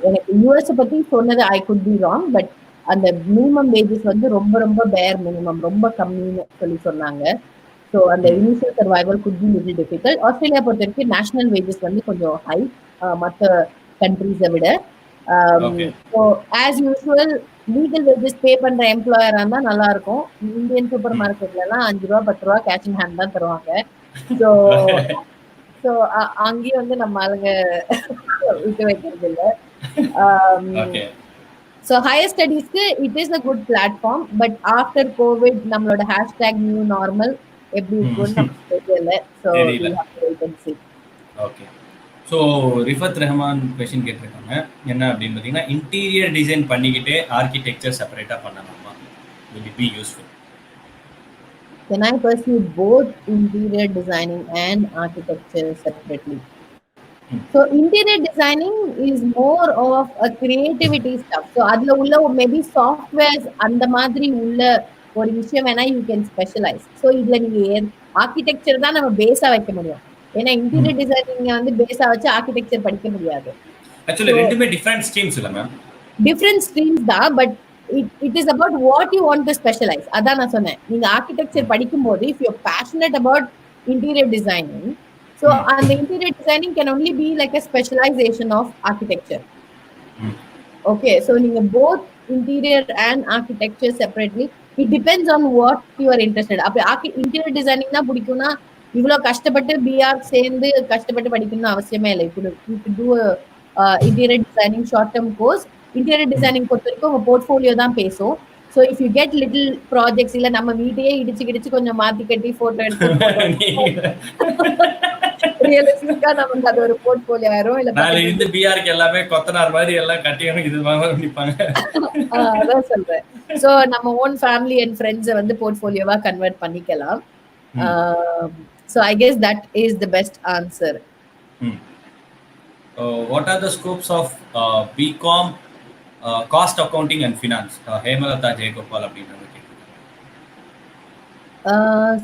எனக்கு யூஎஸ் பத்தி சொன்னது I could be wrong, but அந்த மினிமம் வேஜஸ் வந்து ரொம்ப ரொம்ப பேர் மினிமம், ரொம்ப கம்மின்னு சொல்லி சொன்னாங்க. ஸோ அந்த initial survival could be little difficult. Australia பொறுத்த வரைக்கும் நேஷனல் வேஜஸ் வந்து கொஞ்சம் ஹை மற்ற கண்ட்ரீஸை விட. So as usual legal wages pay பண்ற எம்ப்ளாயரா இருந்தா நல்லா இருக்கும். இந்தியன் சூப்பர் மார்க்கெட்ல எல்லாம் 5 ரூபா 10 ரூபா கேஷ் இன் ஹேண்ட் தான் தருவாங்க. ஸோ அங்கேயும் வந்து நம்ம ஆளுங்க விட்டு வைக்கிறது இல்லை. ஸோ ஹையர் ஸ்டடீஸ்க்கு it is a good platform. But after Covid நம்மளோட ஹேஷ்டேக் நியூ நார்மல், எப்படி இருக்கும்னு நமக்கு தெரியல. ஸோ தெரியல. we have to wait and see. Okay. So Rifat Rahman question கேட்டிருக்காங்க. என்ன அப்படின்னு பார்த்தீங்கன்னா, இன்டீரியர் டிசைன் பண்ணிக்கிட்டே ஆர்கிடெக்சர் செப்பரேட்டாக பண்ணலாமா? will it be useful? Can I pursue both interior designing and architecture separately? So interior designing is more of a creativity stuff. So அதுல உள்ள maybe softwares அந்த மாதிரி உள்ள ஒரு விஷயம் வேணா you can specialize. So இதுல நீங்க ஆர்கிடெக்சர் தான் நம்ம பேஸா வைக்க முடியும். ஏன்னா இன்டீரியர் டிசைனிங் வந்து பேஸா வச்சு ஆர்கிடெக்சர் படிக்க முடியாது. ஆக்சுவலி ரெண்டுமே டிஃபரண்ட் ஸ்ட்ரீம்ஸ் இல்ல மேம்? டிஃபரண்ட் ஸ்ட்ரீம்ஸ் தான், but it is about what you want to specialise. அதான் நான் சொன்னேன், நீங்க ஆர்கிடெக்சர் படிக்கும்போது if you passionate about interior designing, so and the interior designing can only be like a specialization of architecture. Okay, so நீங்க both interior and architecture separately, it depends on what you are interested. அப்ப interior designing தான் பிடிக்கும்னா இவ்வளவு கஷ்டப்பட்டு பிஆர் சேர்ந்து கஷ்டப்பட்டு படிக்கணும்னு அவசியமே இல்லை. you could do a interior designing short term course. interior designing பொறுத்த வரைக்கும் உங்க போர்ட்ஃபோலியோ தான் பேசும். So if you get little projects, இல்ல நம்ம வீட்டையே இடிச்சு கொஞ்சம் மாத்தி கட்டி போட்டோ எடுத்து ரியலிஸ்டிக்கா நமக்கு அது ஒரு போர்ட்ஃபோலியோ ஆயிரும். இல்ல இந்த பிஆர்க்கு எல்லாமே கொத்தனார் மாதிரி எல்லாம் கட்டியணும் இது நிப்பாங்க. அதான் சொல்றேன். சோ நம்ம ஓன் ஃபேமிலி அண்ட் ஃப்ரெண்ட்ஸை வந்து போர்ட்ஃபோலியோவா கன்வெர்ட் பண்ணிக்கலாம். So I guess that is the best answer. What are the scopes of BCom cost accounting and finance? Hemalata Jayagopal அப்படின்றது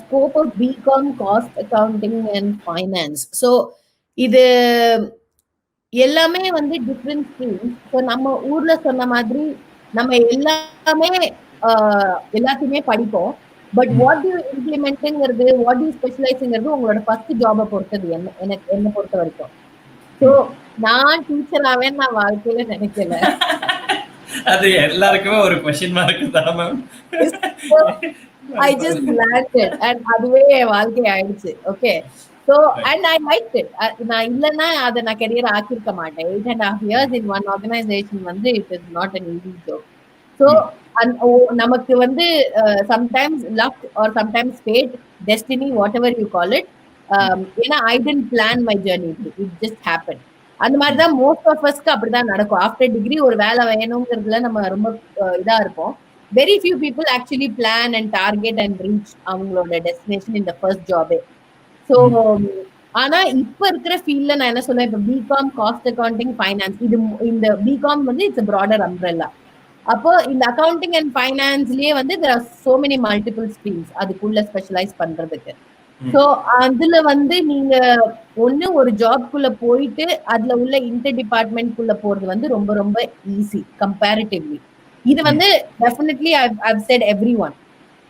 scope of BCom cost accounting and finance. So இது எல்லாமே வந்து டிஃபரண்ட் ஸ்ட்ரீம்ஸ். ஸோ நம்ம ஊர்ல சொன்ன மாதிரி நம்ம எல்லாத்தையுமே படிப்போம். பட் வாட் யூ இம்ப்ளிமெண்ட்ங்கிறது, வாட் யூ ஸ்பெஷலைஸுங்கிறது உங்களோட ஃபர்ஸ்ட் ஜாபை பொறுத்தது. என்ன பொறுத்த வரைக்கும். ஸோ நான் டீச்சர் ஆவேன் நான் வாழ்க்கையில நினைக்கல. அது எல்லாருக்குமே ஒரு क्वेश्चन மார்க் தான் ma'am. I just landed and அதுவே என் வாழ்க்கை ஆயிடுச்சு. Okay, so and I liked it. நான் இல்லைன்னா அதை நான் கெரியர் ஆக்கியிருக்க மாட்டேன். 8.5 years in one organization வந்து it is not an easy job. So நமக்கு வந்து sometimes luck or sometimes fate, destiny, whatever you call it, ஏன்னா I didn't plan my journey, it just happened. அந்த மாதிரிதான் மோஸ்ட் ஆஃப் அஸ்க்கு அப்படிதான் நடக்கும். ஆஃப்டர் டிகிரி ஒரு வேலை வேணுங்கிறதுல நம்ம ரொம்ப இதா இருப்போம். Very few people actually plan and target and reach அவங்களோட டெஸ்டினேஷன் இந்த ஃபர்ஸ்ட் ஜாபே. ஸோ ஆனா இப்ப இருக்கிற ஃபீல்ட்ல நான் என்ன சொல்லுவேன், இப்ப பிகாம் காஸ்ட் அக்கௌண்டிங் ஃபைனான்ஸ், இது இந்த பிகாம் வந்து இட்ஸ் ப்ராடர் அம்ப்ரெல்லா. அப்போ இந்த அக்கௌண்டிங் அண்ட் ஃபைனான்ஸ்லயே வந்து there are so many multiple streams அதுக்குள்ள ஸ்பெஷலைஸ் பண்றதுக்கு. ஸோ அதுல வந்து நீங்க ஒண்ணு ஒரு ஜாப்குள்ள போயிட்டு அதுல உள்ள இன்டர் டிபார்ட்மெண்ட்குள்ள போறது வந்து ரொம்ப ரொம்ப ஈஸி கம்பேரிட்டிவ்லி. இது வந்து definitely I've said everyone,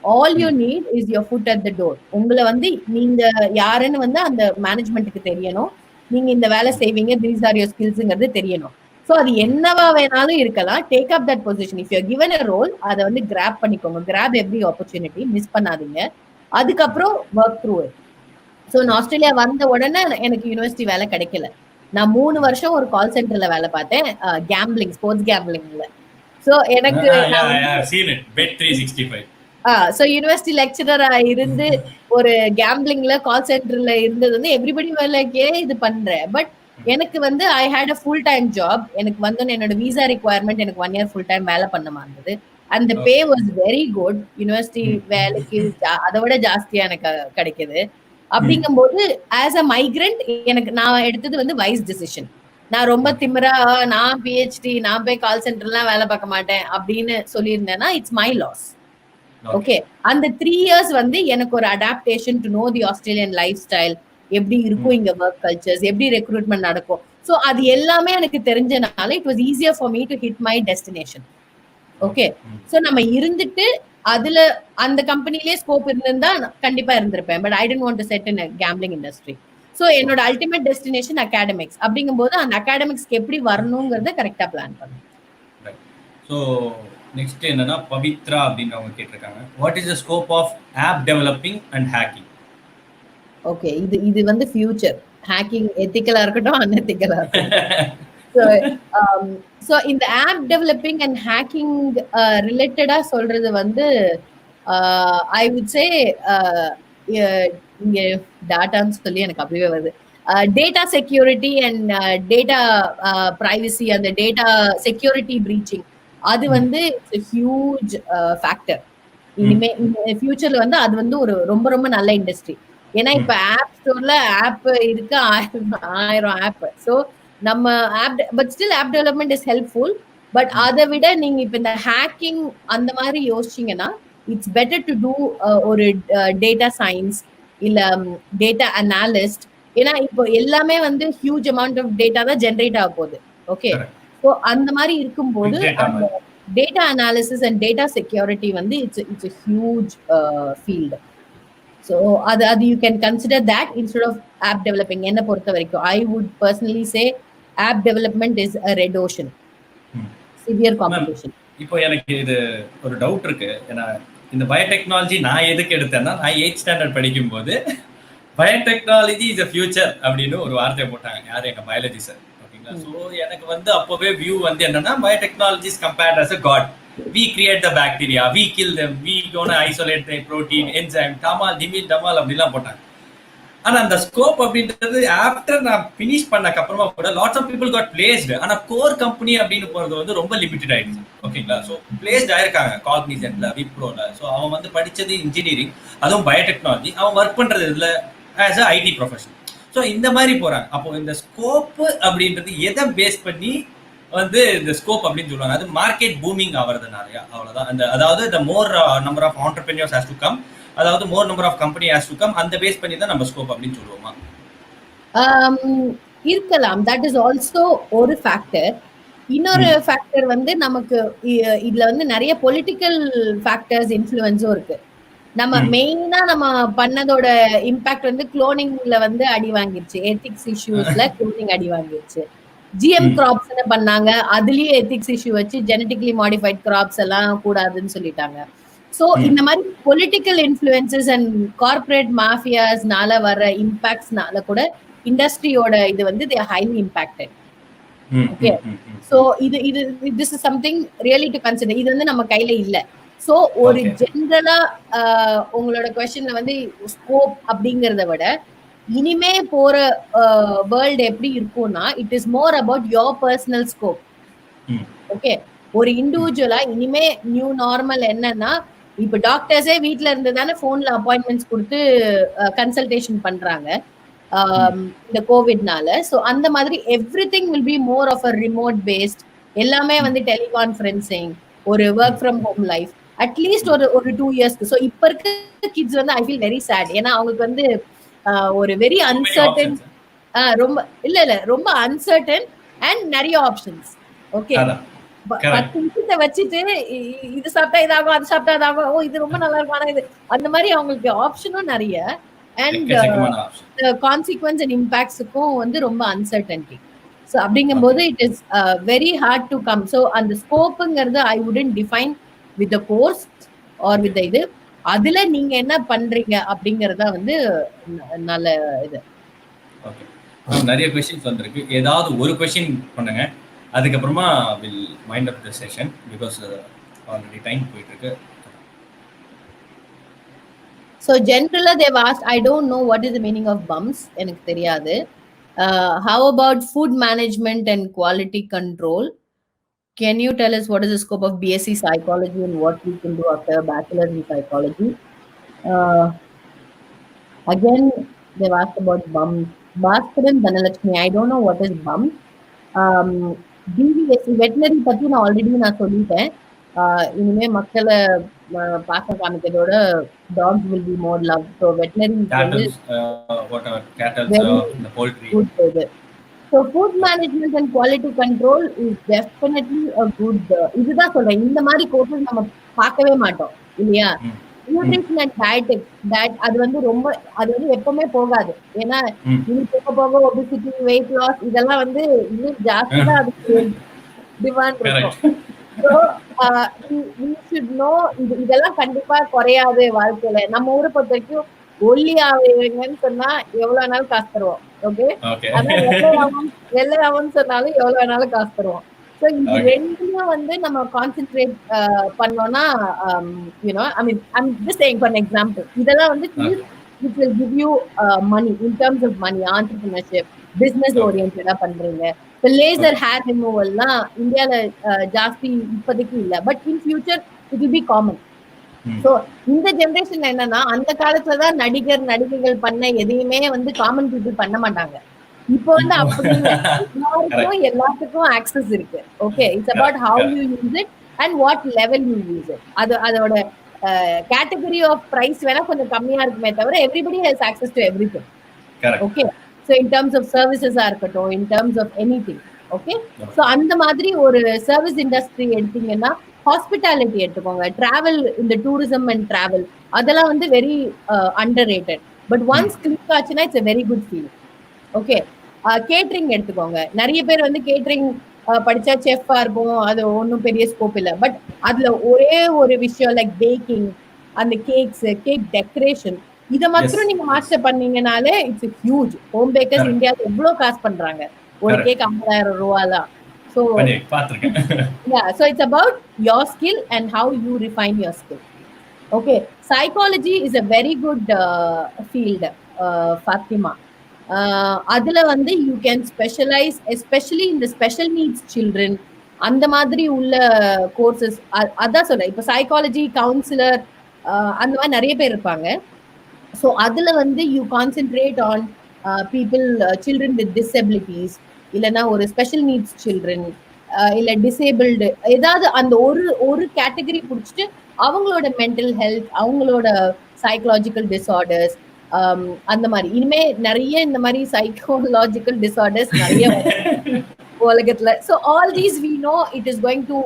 all you need is your foot at the door. உங்களை வந்து நீங்க யாருன்னு வந்து அந்த மேனேஜ்மெண்ட்டுக்கு தெரியணும், நீங்க இந்த வேலை செய்வீங்க, these are your skillsங்கிறது தெரியணும். ஸோ அது என்னவா வேணாலும் இருக்கலாம். Take up that position. If you given a role, அதை வந்து கிராப் பண்ணிக்கோங்க. கிராப் எவ்ரி ஆப்பர்ச்சுனிட்டி, மிஸ் பண்ணாதீங்க. அதுக்கப்புறம் ஒர்க் த்ரூ இட். ஸோ நான் ஆஸ்திரேலியா வந்த உடனே எனக்கு யூனிவர்சிட்டி வேலை கிடைக்கல. நான் 3 வருஷம் ஒரு கால் சென்டர்ல வேலை பார்த்தேன், கேம்பிளிங், ஸ்போர்ட்ஸ் கேம்பிளிங்ல. ஸோ எனக்கு ஸோ யூனிவர்சிட்டி லெக்சரரா இருந்து ஒரு கேம்பிளிங்ல கால் சென்டர்ல இருந்தது வந்து எவ்ரிபடி வேலைக்கே இது பண்றேன். பட் எனக்கு வந்து I hate a full time job. எனக்கு வந்து என்னோட விசா ரிக்வயர்மெண்ட் எனக்கு 1 year ஃபுல் டைம் வேலை பண்ண இருந்தது. அந்த பே வாஸ் வெரி குட். யூனிவர்சிட்டி வேலைக்கு அதை விட ஜாஸ்தியா எனக்கு கிடைக்குது. அப்படிங்கும்போது ஆஸ் அ மைக்ரண்ட் எனக்கு நான் எடுத்தது வந்து வைஸ் டிசிஷன். நான் ரொம்ப திமிரா நான் பிஹெச்டி நான் போய் கால் சென்டர்லாம் வேலை பார்க்க மாட்டேன் அப்படின்னு சொல்லியிருந்தேன்னா இட்ஸ் மை லாஸ். ஓகே, அந்த 3 years வந்து எனக்கு ஒரு adaptation to know the Australian life style, எப்படி இருக்கும் இங்க ஒர்க் கல்ச்சர்ஸ், எப்படி ரெக்ரூட்மெண்ட் நடக்கும். ஸோ அது எல்லாமே எனக்கு தெரிஞ்சனால it was easier for me to hit my destination. Okay, so நம்ம இருந்துட்டு அதுல அந்த கம்பெனிலேயே ஸ்கோப் இருந்திருந்தா கண்டிப்பா இருந்திருப்பேன். But I don't want to set in gambling industry. So என்னோட அல்டிமேட் டெஸ்டினேஷன் அகாடமிக்ஸ். அப்படிங்கும்போது அந்த அகாடமிக்ஸ்க்கு எப்படி வரணுங்கிறத கரெக்டா பிளான் பண்ணும். ஸோ நெக்ஸ்ட் என்னன்னா பவித்ரா அப்படின்றவங்க கேட்டிருக்காங்க, what is the scope of app developing and hacking? Okay, இது வந்து ஃபியூச்சர். ஹேக்கிங் எத்திக்கலா இருக்கட்டும், அன்எத்திக்கலா இருக்கட்டும். ஸோ இந்த ஆப் டெவலப்பிங் அண்ட் ஹேக்கிங் ரிலேட்டடா சொல்றது வந்து ஐ வுட் சே இங்க டாட்டான்னு சொல்லி எனக்கு அப்படியே வருது. Data security and data privacy, அந்த டேட்டா செக்யூரிட்டி பிரீச்சிங், அது வந்து இட்ஸ் ஹியூஜ் ஃபேக்டர். இனிமே ஃபியூச்சர்ல வந்து அது வந்து ஒரு ரொம்ப ரொம்ப நல்ல இண்டஸ்ட்ரி. ஏன்னா இப்ப ஆப் ஸ்டோர்ல ஆப் இருக்கு, 1000 ஆப். ஸோ நம்ம app, but still app development is helpful. But அதை விட நீங்க இப்ப இந்த ஹேக்கிங் அந்த மாதிரி யோசிச்சீங்கன்னா, இட்ஸ் பெட்டர் டு டூ ஒரு டேட்டா சயின்ஸ் இல்ல டேட்டா அனாலிஸ்ட். ஏன்னா இப்போ எல்லாமே வந்து ஹியூஜ் அமௌண்ட் ஆஃப் டேட்டா தான் ஜென்ரேட் ஆக போகுது. ஓகே, ஸோ அந்த மாதிரி இருக்கும்போது அந்த data analysis and data security வந்து it's a huge field. So அது you can consider that instead of app developing. என்ன பொறுத்த வரைக்கும் I would personally say app development is a red ocean, severe competition. இப்போ எனக்கு இது ஒரு டவுட் இருக்கு. ஏன்னா இந்த பயோடெக்னாலஜி நான் எதுக்கு எடுத்தேன்னா, நான் 8th ஸ்டாண்டர்ட் படிக்கும்போது பயோடெக்னாலஜி இஸ் அ ஃபியூச்சர் அப்படின்னு ஒரு வார்த்தை போட்டாங்க. யார்? எங்க பயாலஜி சார். ஓகேங்களா? ஸோ எனக்கு வந்து அப்போவே வியூ வந்து என்னன்னா, biotechnology is compared as a God. We create the bacteria, we kill them, we gonna isolate the protein, enzyme, tamal, dimil, tamal அப்படிலாம் போட்டாங்க. ஆனா அந்த ஸ்கோப் அப்படின்றது ஆஃப்டர் நான் ஃபினிஷ் பண்ணக்கு அப்புறமா கூட lots of people got placed. ஆனா கோர் கம்பெனி அப்படின்னு போறது வந்து ரொம்ப லிமிட்டட் ஆயிடுச்சு. ஓகேங்களா? ஸோ பிளேஸ்ட் ஆயிருக்காங்க காக்னிசன்ட்ல, விப்ரோல. ஸோ அவன் வந்து படிச்சது இன்ஜினியரிங், அதுவும் பயோடெக்னாலஜி. அவன் ஒர்க் பண்றது இதுல as a ID professional. So இந்த மாதிரி போறாங்க. அப்போ இந்த ஸ்கோப் அப்படின்றது எதை பேஸ் பண்ணி வந்து இந்த ஸ்கோப் அப்படின்னு சொல்லுவாங்க? அது மார்க்கெட் பூமிங் ஆகிறதுனாலயா? அவ்வளவுதான். அந்த அதாவது the more number of entrepreneurs has to come, அதாவது more number of company has to come, அந்த பேஸ் பண்ணி தான் நம்ம ஸ்கோப் அப்படின்னு சொல்லுவோமா? இருக்கலாம். தட் இஸ் ஆல்சோ ஒரு ஃபேக்டர். இன்னொரு ஃபேக்டர் வந்து நமக்கு இதுல வந்து நிறைய பொலிட்டிக்கல் ஃபேக்டர்ஸ் இன்ஃப்ளூயன்ஸும் இருக்கு. நம்ம மெயினா நம்ம பண்ணதோட இம்பாக்ட் வந்து குளோனிங்ல வந்து அடி வாங்கிருச்சு. எத்திக்ஸ் இஷ்யூஸ்ல குளோனிங் அடி வாங்கிருச்சு. ஜிஎம் கிராப்ஸ் என்ன பண்ணாங்க, அதுலயே எத்திக்ஸ் இஷ்யூ வச்சு ஜெனட்டிக்கலி மாடிஃபைட் கிராப்ஸ் எல்லாம் கூடாதுன்னு சொல்லிட்டாங்க. ஸோ இந்த மாதிரி பொலிட்டிக்கல் இன்ஃப்ளூயன்சஸ் அண்ட் கார்பரேட் மாஃபியாஸ்னால வர இம்பாக்ட்ஸ்னால கூட இண்டஸ்ட்ரியோட இது வந்து தே ஹைலி இம்பாக்டட். ஓகே, ஸோ இது this is something really to consider. இது வந்து நம்ம கையில இல்ல. ஸோ ஒரு ஜென்ரலா உங்களோட கொஸ்டின்ல வந்து ஸ்கோப் அப்படிங்கறத விட இனிமே போற வேர்ல்டு எப்படி இருக்கும்னா, it is more about your personal scope. Okay, ஒரு இண்டிவிஜுவலா இனிமே நியூ நார்மல் என்னன்னா, இப்ப டாக்டர்ஸே வீட்ல இருந்து தானே போன்ல அப்பாயின்மெண்ட்ஸ் கொடுத்து கன்சல்டேஷன் பண்றாங்க இந்த கோவிட்னால. ஸோ அந்த மாதிரி everything will be more of a remote based. எல்லாமே வந்து டெலிகான்ஃபரன்சிங், ஒரு work from home life at least ஒரு 2 இயர்ஸ்க்கு. ஸோ இப்ப இருக்க கிட்ஸ் வந்து ஐ ஃபீல் வெரி சேட். ஏன்னா அவங்களுக்கு வந்து ஒரு வெரி அன்சர்டன், ரொம்ப இல்ல ரொம்ப அன்சர்டன் அண்ட் நிறைய ஆப்ஷன்ஸ். ஓகே, 10 நிமிஷத்தை வச்சுட்டு இது சாப்பிட்டா இதாகும், அது சாப்பிட்டா இதாகும், ஓ இது ரொம்ப நல்லா இருக்கும், ஆனா இது அந்த மாதிரி அவங்களுக்கு ஆப்ஷனும் நிறைய. அண்ட் கான்சிக்வன்ஸ் அண்ட் இம்பாக்ட்ஸுக்கும் வந்து ரொம்ப அன்சர்டன்டி. ஸோ அப்படிங்கும்போது it is very hard to come. So அந்த ஸ்கோப்புங்கிறது I wouldn't define with the course or with இது. அதுல நீங்க என்ன பண்றீங்க அப்படிங்கறதா வந்து நல்ல இது. ஓகே, நிறைய क्वेश्चंस வந்திருக்கு. ஏதாவது ஒரு क्वेश्चन பண்ணுங்க, அதுக்கப்புறமா will mind up the session because already time போயிட்டு இருக்கு. So generally they've asked, I don't know what is the meaning of bumps. எனக்கு தெரியாது. How about food management and quality control? Can you tell us what is the scope of BSc psychology and what we can do after a bachelor in psychology? Again, they've asked about bumps. Bhaskaran Dhanalakshmi, I don't know what is bumps. DVSC veterinary பத்தி நான் ஆல்ரெடி நான் சொல்லிட்டேன். இனிமே மக்களை பாக்க காமிக்கிறதோட dogs will be more love. So veterinary so food management and quality control is definitely a good. இதுதான் சொல்றேன், இந்த மாதிரி கோர்சஸ் நம்ம பார்க்கவே மாட்டோம் இல்லையா? நியூட்ரிஷன் அண்ட் டயட்டிக்ஸ், அது வந்து ரொம்ப, அது வந்து எப்பவுமே போகாது. ஏன்னா இனி போக ஒபிசிட்டி, வெயிட் லாஸ் இதெல்லாம் வந்து இன்னும் ஜாஸ்தி தான் அதுக்கு டிமாண்ட் இருக்கும். ஸோ we should know இதெல்லாம் கண்டிப்பா குறையாது வாழ்க்கையில. நம்ம ஊரை பொறுத்த வரைக்கும் ஒல்லி ஆவீங்கன்னு சொன்னா எவ்வளவு நாள் காசு தருவோம். ஓகே, ஆனா வெள்ளையாவும் சொன்னாலும் எவ்வளவு வேணாலும் காசு தருவோம். ஸோ இது ரெண்டுமே வந்து நம்ம கான்சென்ட்ரேட் பண்ணோம்னா, you know I mean I'm just saying for example, இதெல்லாம் வந்து which will give you money in terms of money, entrepreneurship, business oriented பண்றீங்க. இப்போ லேசர் ஹேர் ரிமூவல்லாம் இந்தியால ஜாஸ்தி இப்போதைக்கு இல்லை, but in future it will B common. So இந்த ஜெனரேஷன் என்னன்னா, அந்த காலத்துலதான் நடிகைகள் பண்ண எதையுமே வந்து காமன் பீப்புள் பண்ண மாட்டாங்க. இப்போ வந்து அப்படி எல்லாத்துக்கும் ஆக்சஸ் இருக்கு. Okay, it's about how you use it and what level you use it. அதோட கேட்டகரி ஆஃப் பிரைஸ் வேணா கொஞ்சம் கம்மியா இருக்குமே தவிர everybody has access to everything. Okay, so in terms of சர்வீசஸா இருக்கட்டும், in terms of anything. Okay, so அந்த மாதிரி ஒரு சர்வீஸ் இண்டஸ்ட்ரி எடுத்தீங்கன்னா, ஹாஸ்பிட்டாலிட்டி எடுத்துக்கோங்க, டிராவல், இந்த டூரிசம் அண்ட் டிராவல், அதெல்லாம் வந்து very under rated. But once click ஆச்சுன்னா it's a very good feel. Okay, catering எடுத்துக்கோங்க. நிறைய பேர் வந்து கேட்டரிங் படிச்சா செஃப்பா இருக்கும், அது ஒன்றும் பெரிய ஸ்கோப் இல்லை. பட் அதுல ஒரே ஒரு விஷயம் லைக் பேக்கிங், அந்த கேக்ஸ், கேக் டெக்கரேஷன், இதை மாத்திரம் நீங்க மாஸ்டர் பண்ணீங்கனாலே இட்ஸ் ஹியூஜ். ஹோம் பேக்கர்ஸ் இந்தியாவில் எவ்வளவு காசு பண்றாங்க, ஒரு கேக் 50,000 ரூபாய்லாம். So yeah, so it's about your skill and how you refine your skill. Okay, psychology is a very good field, Fatima. அதுல வந்து you can specialize, especially in the special needs children. அந்த மாதிரி உள்ள கோர்சஸ் அதான் சொல்றேன். இப்போ சைக்காலஜி கவுன்சிலர் அந்த மாதிரி நிறைய பேர் இருப்பாங்க. ஸோ அதுல வந்து you concentrate on people, children with disabilities, இல்லைன்னா ஒரு ஸ்பெஷல் நீட்ஸ் சில்ட்ரன், இல்ல டிசேபிள்டு, ஏதாவது அந்த ஒரு கேட்டகரி பிடிச்சிட்டு அவங்களோட மென்டல் ஹெல்த், அவங்களோட சைக்கலாஜிக்கல் டிஸார்டர்ஸ், அந்த மாதிரி. இனிமே நிறைய இந்த மாதிரி சைக்கோலாஜிக்கல் டிஸார்டர்ஸ் நிறைய உலகத்துல. So all these we know it is going to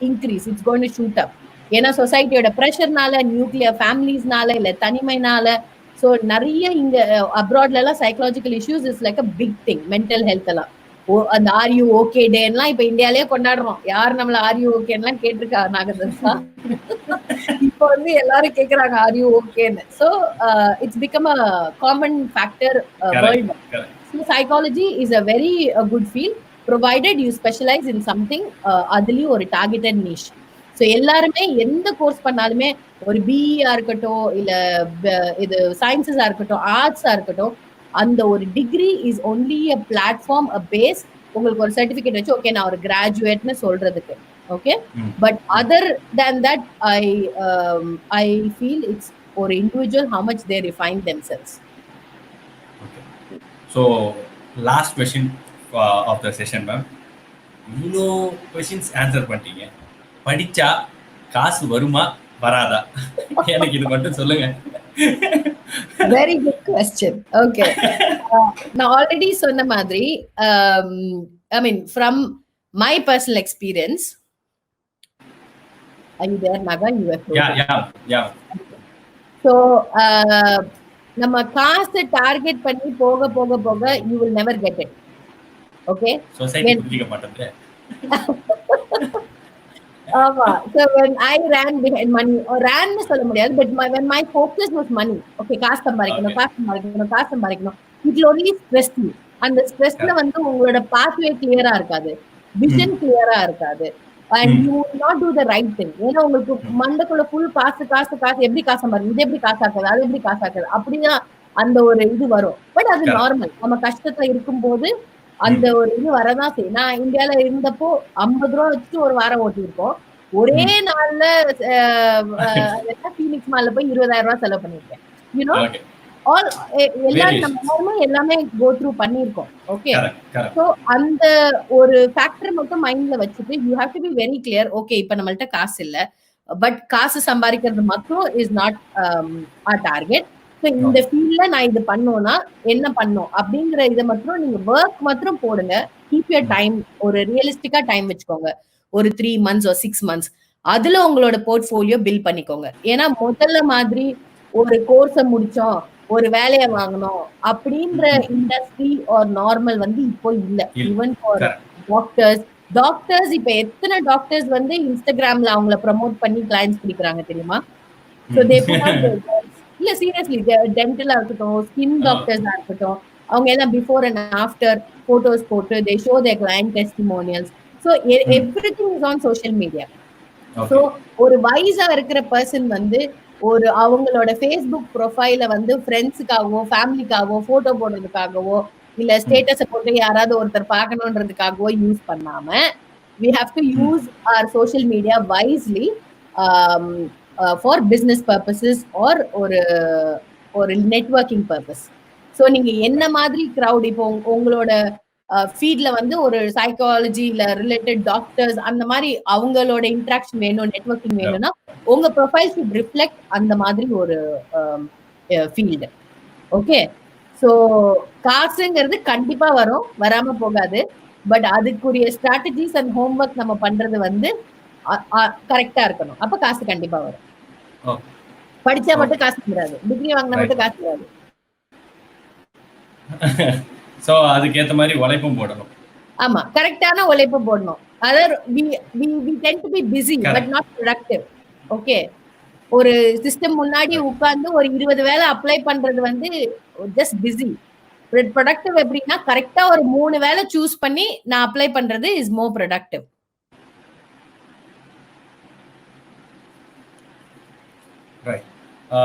increase, it's going to shoot up. ஏன்னா சொசைட்டியோட ப்ரெஷர்னால, நியூக்ளியர் ஃபேமிலிஸ்னால, இல்லை தனிமைனால. ஸோ நிறைய இங்க அப்ராட்ல எல்லாம் psychological issues is like a big thing. Mental health எல்லாம், அந்த ஆர் யூ ஓகே டேலாம் இப்ப இந்தியாலயே கொண்டாடுறோம். யார் நம்மள ஆர் யூ ஓகேலாம் கேட்டிருக்கா நாகதர்ஷா? இப்போ வந்து எல்லாரும் கேக்குறாங்க ஆர் யூ ஓகேன்னு. So it's become a common factor world. So psychology is a very good field provided you specialise in something. அதுலயும் ஒரு டார்கெட்டட் நிஷ். ஸோ எல்லாருமே எந்த கோர்ஸ் பண்ணாலுமே, ஒரு பிஇஆ இருக்கட்டும், இல்ல இது சயின்சஸா இருக்கட்டும், ஆர்ட்ஸா இருக்கட்டும், அந்த ஒரு degree is only a platform, a base. உங்களுக்கு ஒரு சர்டிபிகேட் வச்சு ஓகே நான் ஒரு கிராஜுவேட்னு சொல்றதுக்கு. Okay, but other than that I feel it's ஒரு individual how much they refine themselves. So last question of the session, ma'am. இவ்வளோ கொஸ்டின்ஸ் ஆன்சர் பண்ணிட்டீங்க. படிச்சா காசு வருமா வராதா? எனக்கு இது மட்டும் சொல்லுங்க. Very good question. ஓகே, நான் ஆல்ரெடி சொன்ன மாதிரி, I mean from my personal experience. Are you there, Naga? You were close. Yeah. So நம்ம காசு டார்கெட் பண்ணி போக போக போக you will never get it. Okay, society புரிஞ்சிக்க மாட்டேங்குது. ஆமா. So when I ran behind money, or ran னு சொல்ல முடியாது, but when my focus was money. Okay, காசு சம்பாதிக்கணும், it will only stress you. அந்த ஸ்ட்ரெஸ்ல வந்து உங்களோட பாத்வே கிளியரா இருக்காது, விஷன் கிளியரா இருக்காது, and you will not do the right thing. ஏன்னா உங்களுக்கு மண்டக்குள்ள ஃபுல் காசு, எப்படி காசு சம்பாதிக்கணும், இது எப்படி காசாக்குது, அது எப்படி காசாக்குது, அப்படிதான் அந்த ஒரு இது வரும். பட் அது நார்மல். நம்ம கஷ்டத்துல இருக்கும்போது அந்த ஒரு இது வரதான் செய்யும். நான் இந்தியால இருந்தப்போ 50 ரூபா வச்சுட்டு ஒரு வாரம் ஓட்டிருக்கோம். ஒரே நாள்ல பீனிக்ஸ் மால்ல போய் 20,000 ரூபாய் செலவு பண்ணிருக்கேன். யூனோ, எல்லாமே கோ த்ரூ பண்ணிருக்கோம். ஓகே, சோ அந்த ஒரு ஃபேக்டர் மட்டும் மைண்ட்ல வச்சுட்டு you have to be very clear. Okay, இப்ப நம்மள்ட்ட காசு இல்ல, பட் காசு சம்பாதிக்கிறது மட்டும் is not our target. So இந்த ஃபீல்ட்ல நான் இது பண்ணோம்னா என்ன பண்ணும் அப்படிங்கிற இதை மட்டும் நீங்க ஒர்க் மட்டும் போடுங்க. கீப் யுவர் டைம், ஒரு ரியலிஸ்டிக்கா டைம் வச்சுக்கோங்க, ஒரு 3 months or 6 months. அதுல உங்களோட போர்ட்ஃபோலியோ பில்ட் பண்ணிக்கோங்க. ஏன்னா முதல்ல மாதிரி ஒரு கோர்ஸை முடிச்சோம், ஒரு வேலையை வாங்கணும் அப்படின்ற இண்டஸ்ட்ரி ஆர் நார்மல் வந்து இப்போ இல்ல. ஈவன் ஃபார் டாக்டர்ஸ் இப்ப எத்தனை டாக்டர்ஸ் வந்து இன்ஸ்டாகிராம்ல அவங்கள ப்ரமோட் பண்ணி கிளைண்ட்ஸ் பிடிக்கிறாங்க தெரியுமா? ஸோ தே இல்ல சீரியஸ்லி, டென்டலா இருக்கட்டும், ஸ்கின் டாக்டர்ஸா இருக்கட்டும், அவங்க எல்லாம் பிஃபோர் அண்ட் ஆஃப்டர் போட்டோஸ் போட்டு they show there client testimonials. So everything is on social media. So ஒரு வைஸா இருக்கிற பர்சன் வந்து ஒரு அவங்களோட ஃபேஸ்புக் ப்ரொஃபைல வந்து ஃப்ரெண்ட்ஸுக்காகவோ ஃபேமிலிக்காகவோ போட்டோ போடுறதுக்காகவோ இல்ல ஸ்டேட்டஸை போட்டு யாராவது ஒருத்தர் பார்க்கணுன்றதுக்காகவோ யூஸ் பண்ணாம we have to use our social media wisely for business purposes or ஒரு நெட்வொர்க்கிங் பர்பஸ். ஸோ நீங்க என்ன மாதிரி க்ரௌட் இப்போ உங்களோட ஃபீட்ல வந்து ஒரு சைக்காலஜி இல்ல ரிலேட்டட் டாக்டர்ஸ் அந்த மாதிரி அவங்களோட இன்ட்ராக்ஷன் வேணும், நெட்வொர்க்கிங் வேணும்னா உங்க ப்ரொஃபைல் ஷுட் ரிஃப்ளெக்ட் அந்த மாதிரி ஒரு ஃபீல்டு. ஓகே, ஸோ காசுங்கிறது கண்டிப்பா வரும், வராம போகாது. பட் அதுக்குரிய ஸ்ட்ராட்டஜிஸ் அண்ட் ஹோம்ஒர்க் நம்ம பண்றது வந்து கரெக்டா இருக்கணும். அப்ப காசு கண்டிப்பா வரும். படிச்சா மட்டும் காசு வராது, டிகிரி வாங்கினா மட்டும் காசு வராது. சோ அதுக்கு ஏத்த மாதிரி உழைப்பும் போடணும். ஆமா, கரெக்டான உழைப்பு போடணும். அதாவது we tend to be busy but not productive. Okay, ஒரு சிஸ்டம் முன்னாடி உட்கார்ந்து ஒரு 20 வேலை அப்ளை பண்றது வந்து ஜஸ்ட் பிஸி. ப்ரொடக்டிவ் எப்படின்னா கரெக்டா ஒரு 3 வேலை சூஸ் பண்ணி நான் அப்ளை பண்றது இஸ் மோர் ப்ரொடக்டிவ். ரைட்.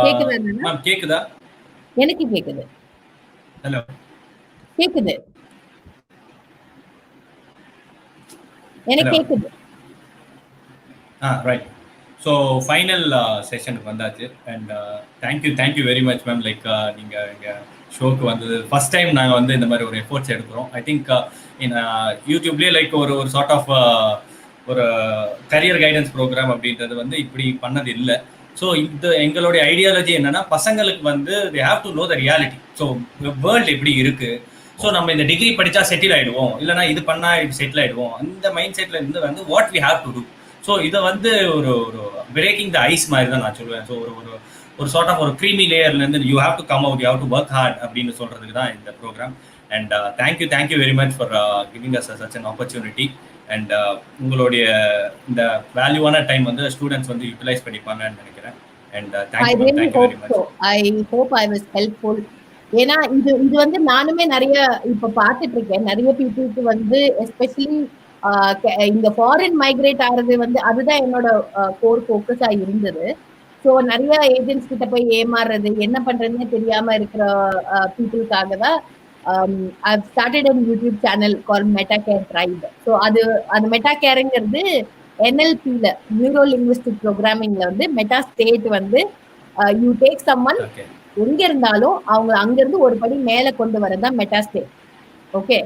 கேக்குதா மேம்? கேக்குதா? எனக்கு கேக்குது. ஹலோ, கேக்குது, எனக்கு கேக்குது. ரைட். ஸோ ஃபைனல் செஷனுக்கு வந்தாச்சு. And thank you very much ma'am. Like நீங்கள் எங்கள் ஷோக்கு வந்தது ஃபர்ஸ்ட் டைம் நாங்கள் வந்து இந்த மாதிரி ஒரு எஃபோர்ட்ஸ் எடுக்கிறோம். ஐ திங்க் யூடியூப்லேயே லைக் ஒரு சார்ட் ஆஃப் ஒரு கரியர் கைடன்ஸ் ப்ரோக்ராம் அப்படின்றது வந்து இப்படி பண்ணது இல்லை. ஸோ இது எங்களுடைய ஐடியாலஜி என்னன்னா, பசங்களுக்கு வந்து they have to know the reality. So world எப்படி இருக்கு, ஸோ நம்ம இந்த டிகிரி படித்தா செட்டில் ஆகிடுவோம், இல்லைனா இது பண்ணால் இது செட்டில் ஆகிடுவோம், அந்த மைண்ட் செட்டில் இருந்து வந்து what we have to do. So இதை வந்து ஒரு பிரேக்கிங் த ஐஸ் மாதிரி தான் நான் சொல்லுவேன். ஸோ ஒரு சார்ட் ஆஃப் ஒரு க்ரீமி லேயர்லேருந்து you have to come out, you have to work hard அப்படின்னு சொல்கிறதுக்கு தான் இந்த programme. And thank you very much for giving us such an opportunity. And உங்களுடைய இந்த வேல்யூவான டைம் வந்து ஸ்டூடெண்ட்ஸ் வந்து யூட்டிலைஸ் பண்ணிப்பாங்கன்னு நினைக்கிறேன். And thank you very much. I hope I was helpful. ஏன்னா இது வந்து நானுமே நிறைய இப்ப பார்த்துட்டு இருக்கேன். நிறைய பீப்புளுக்கு வந்து எஸ்பெஷலி இந்த ஃபாரின் மைக்ரேட் ஆகிறது வந்து அதுதான் என்னோட கோர் ஃபோக்கஸா இருந்தது. ஸோ நிறைய ஏஜென்ட்ஸ் கிட்ட போய் ஏமாறுறது, என்ன பண்றதுன்னே தெரியாம இருக்கிற பீப்புளுக்காக தான் I've started a YouTube channel called MetaCare Tribe. So அது மெட்டாகேருங்கிறது NLP-ல நியூரோ லிங்குவிஸ்டிக் ப்ரோக்ராமிங்ல வந்து மெட்டா ஸ்டேட் வந்து யூ டேக் சம்மன் எங்க இருந்தாலும் அவங்க அங்கிருந்து ஒரு படி மேல கொண்டு வரதான் மெட்டா ஸ்டேட். ஓகே,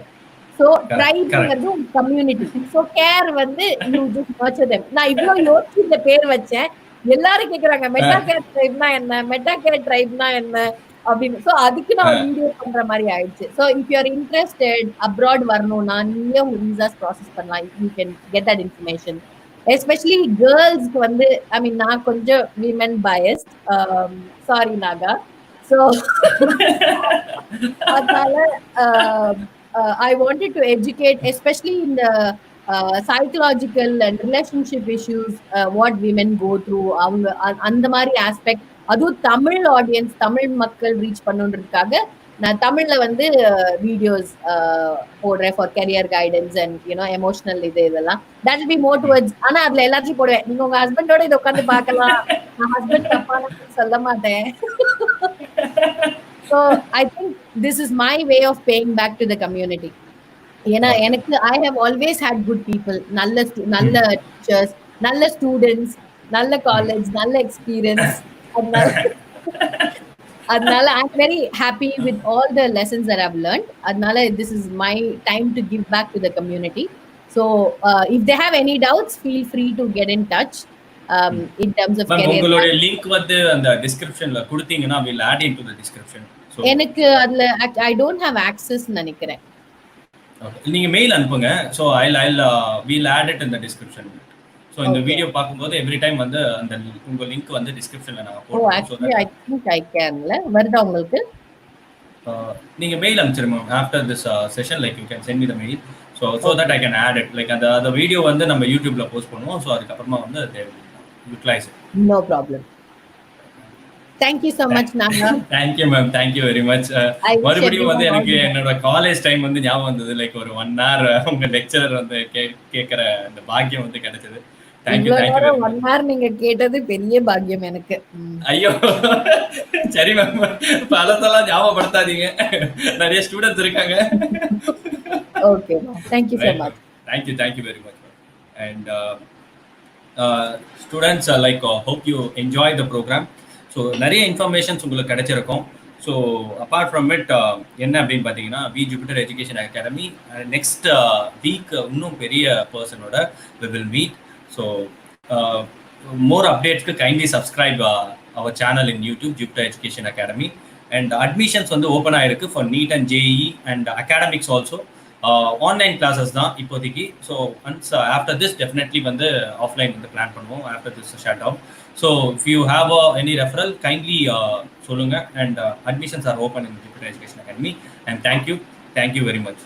சோ ட்ரைப்ங்கிறது கம்யூனிட்டி. சோ கேர் வந்து யூ ஜஸ்ட் நர்ச்சர் them. நான் இவ்வளவு யோசிச்சு இந்த பேர் வச்சேன். எல்லாரும் கேக்குறாங்க மெட்டா கேர் ட்ரைப்னா என்ன, மெட்டா கேர் ட்ரைப்னா என்ன அப்படின்னு. சோ அதுக்கு நான் வீடியோ பண்ற மாதிரி ஆயிடுச்சு. So if you are interested abroad வரணும்னா நீங்க உங்க விசாஸ் ப்ராசஸ் பண்ணலாம். You can get that information. Especially கேர்ள்ஸ்க்கு வந்து ஐ மீன் நான் கொஞ்சம் விமன் பயஸ்ட், சாரி நாகா. ஸோ அதனால I wanted to educate, especially in the psychological and relationship issues, what women go through. அவங்க அந்த மாதிரி ஆஸ்பெக்ட், அதுவும் தமிழ் ஆடியன்ஸ், தமிழ் மக்கள் ரீச் பண்ணுன்றதுக்காக நான் தமிழ்ல வந்து வீடியோஸ் போடுறேன் for career guidance and you know emotional இதெல்லாம். That will be more towards. ஆனா அதுல எல்லாத்தையும் போடுவேன். நீங்க உங்க ஹஸ்பண்டோட இதை உட்காந்து பார்க்கலாம். நான் ஹஸ்பண்ட் தப்பான சொல்ல மாட்டேன். So I think this is my way of paying back to the community. ஏன்னா எனக்கு I have always had good people, நல்ல teachers, நல்ல students, நல்ல college, நல்ல experience. அதனால I'm very happy with all the lessons that I've learned. அதனால this is my time to give back to the community. So if they have any doubts, feel free to get in touch. In terms of career, உங்களுடைய லிங்க் வந்து அந்த டிஸ்கிரிப்ஷன்ல கொடுத்தீங்கன்னா we'll add into the description. So எனக்கு அதுல I don't have access நினைக்கிறேன். ஓகே, நீங்க மெயில் அனுப்புங்க. So we'll add it in the description. So இந்த வீடியோ பாக்கும்போது every time வந்து அந்த உங்க லிங்க் வந்து டிஸ்கிரிப்ஷன்ல நாங்க போடுறோம். So I think I can. வருதா உங்களுக்கு? நீங்க mail அனுப்பிச்சிருங்க after this session, like you can send me the mail so that I can add it. Like அந்த வீடியோ வந்து நம்ம YouTubeல போஸ்ட் பண்ணுவோம். So அதுக்கு அப்புறமா வந்து utilize it. No problem. Thank you so much, Naga. Thank you, ma'am. Thank you very much. மறுபடியும் வந்து எனக்கு என்னோட காலேஜ் டைம் வந்து ஞாபகம் வந்தது. லைக் ஒரு 1 hour உங்க லெக்சரர் வந்து கேட்குற அந்த பாக்கியம் வந்து கிடைச்சது. தேங்க்யூ இவ்வளவு தேங்க்யூ வெரி நேரம் 1 மச். ஹவர் நீங்க கேட்டது பெரிய பாக்கியம் எனக்கு. ஐயோ சரி மேம், பலதெல்லாம் ஞாபகப்படுத்தாதீங்க, நிறைய ஸ்டூடெண்ட்ஸ் இருக்காங்க. Okay ma'am. Thank you so right ma'am, much. Thank you very much ma'am. And students like hope you enjoy the programme. So நிறைய இன்ஃபர்மேஷன்ஸ் உங்களுக்கு கிடைச்சிருக்கும். ஸோ அப்பார்ட் ஃப்ரம் இட் என்ன அப்படின்னு பார்த்தீங்கன்னா, we Jupiter education Academy next week இன்னும் பெரிய பர்சனோட we will meet. So more updates ku kindly subscribe our channel in YouTube, Jupiter Education Academy. And admissions வந்து open ஆயிருக்கு for NEET and JEE and academics also. Online classes தான் இப்போதைக்கு. So once after this definitely வந்து offline வந்து plan பண்ணுவோம் after this shutdown. So if you have any referral, kindly சொல்லுங்க. And admissions are open in Jupiter Education Academy. And thank you very much.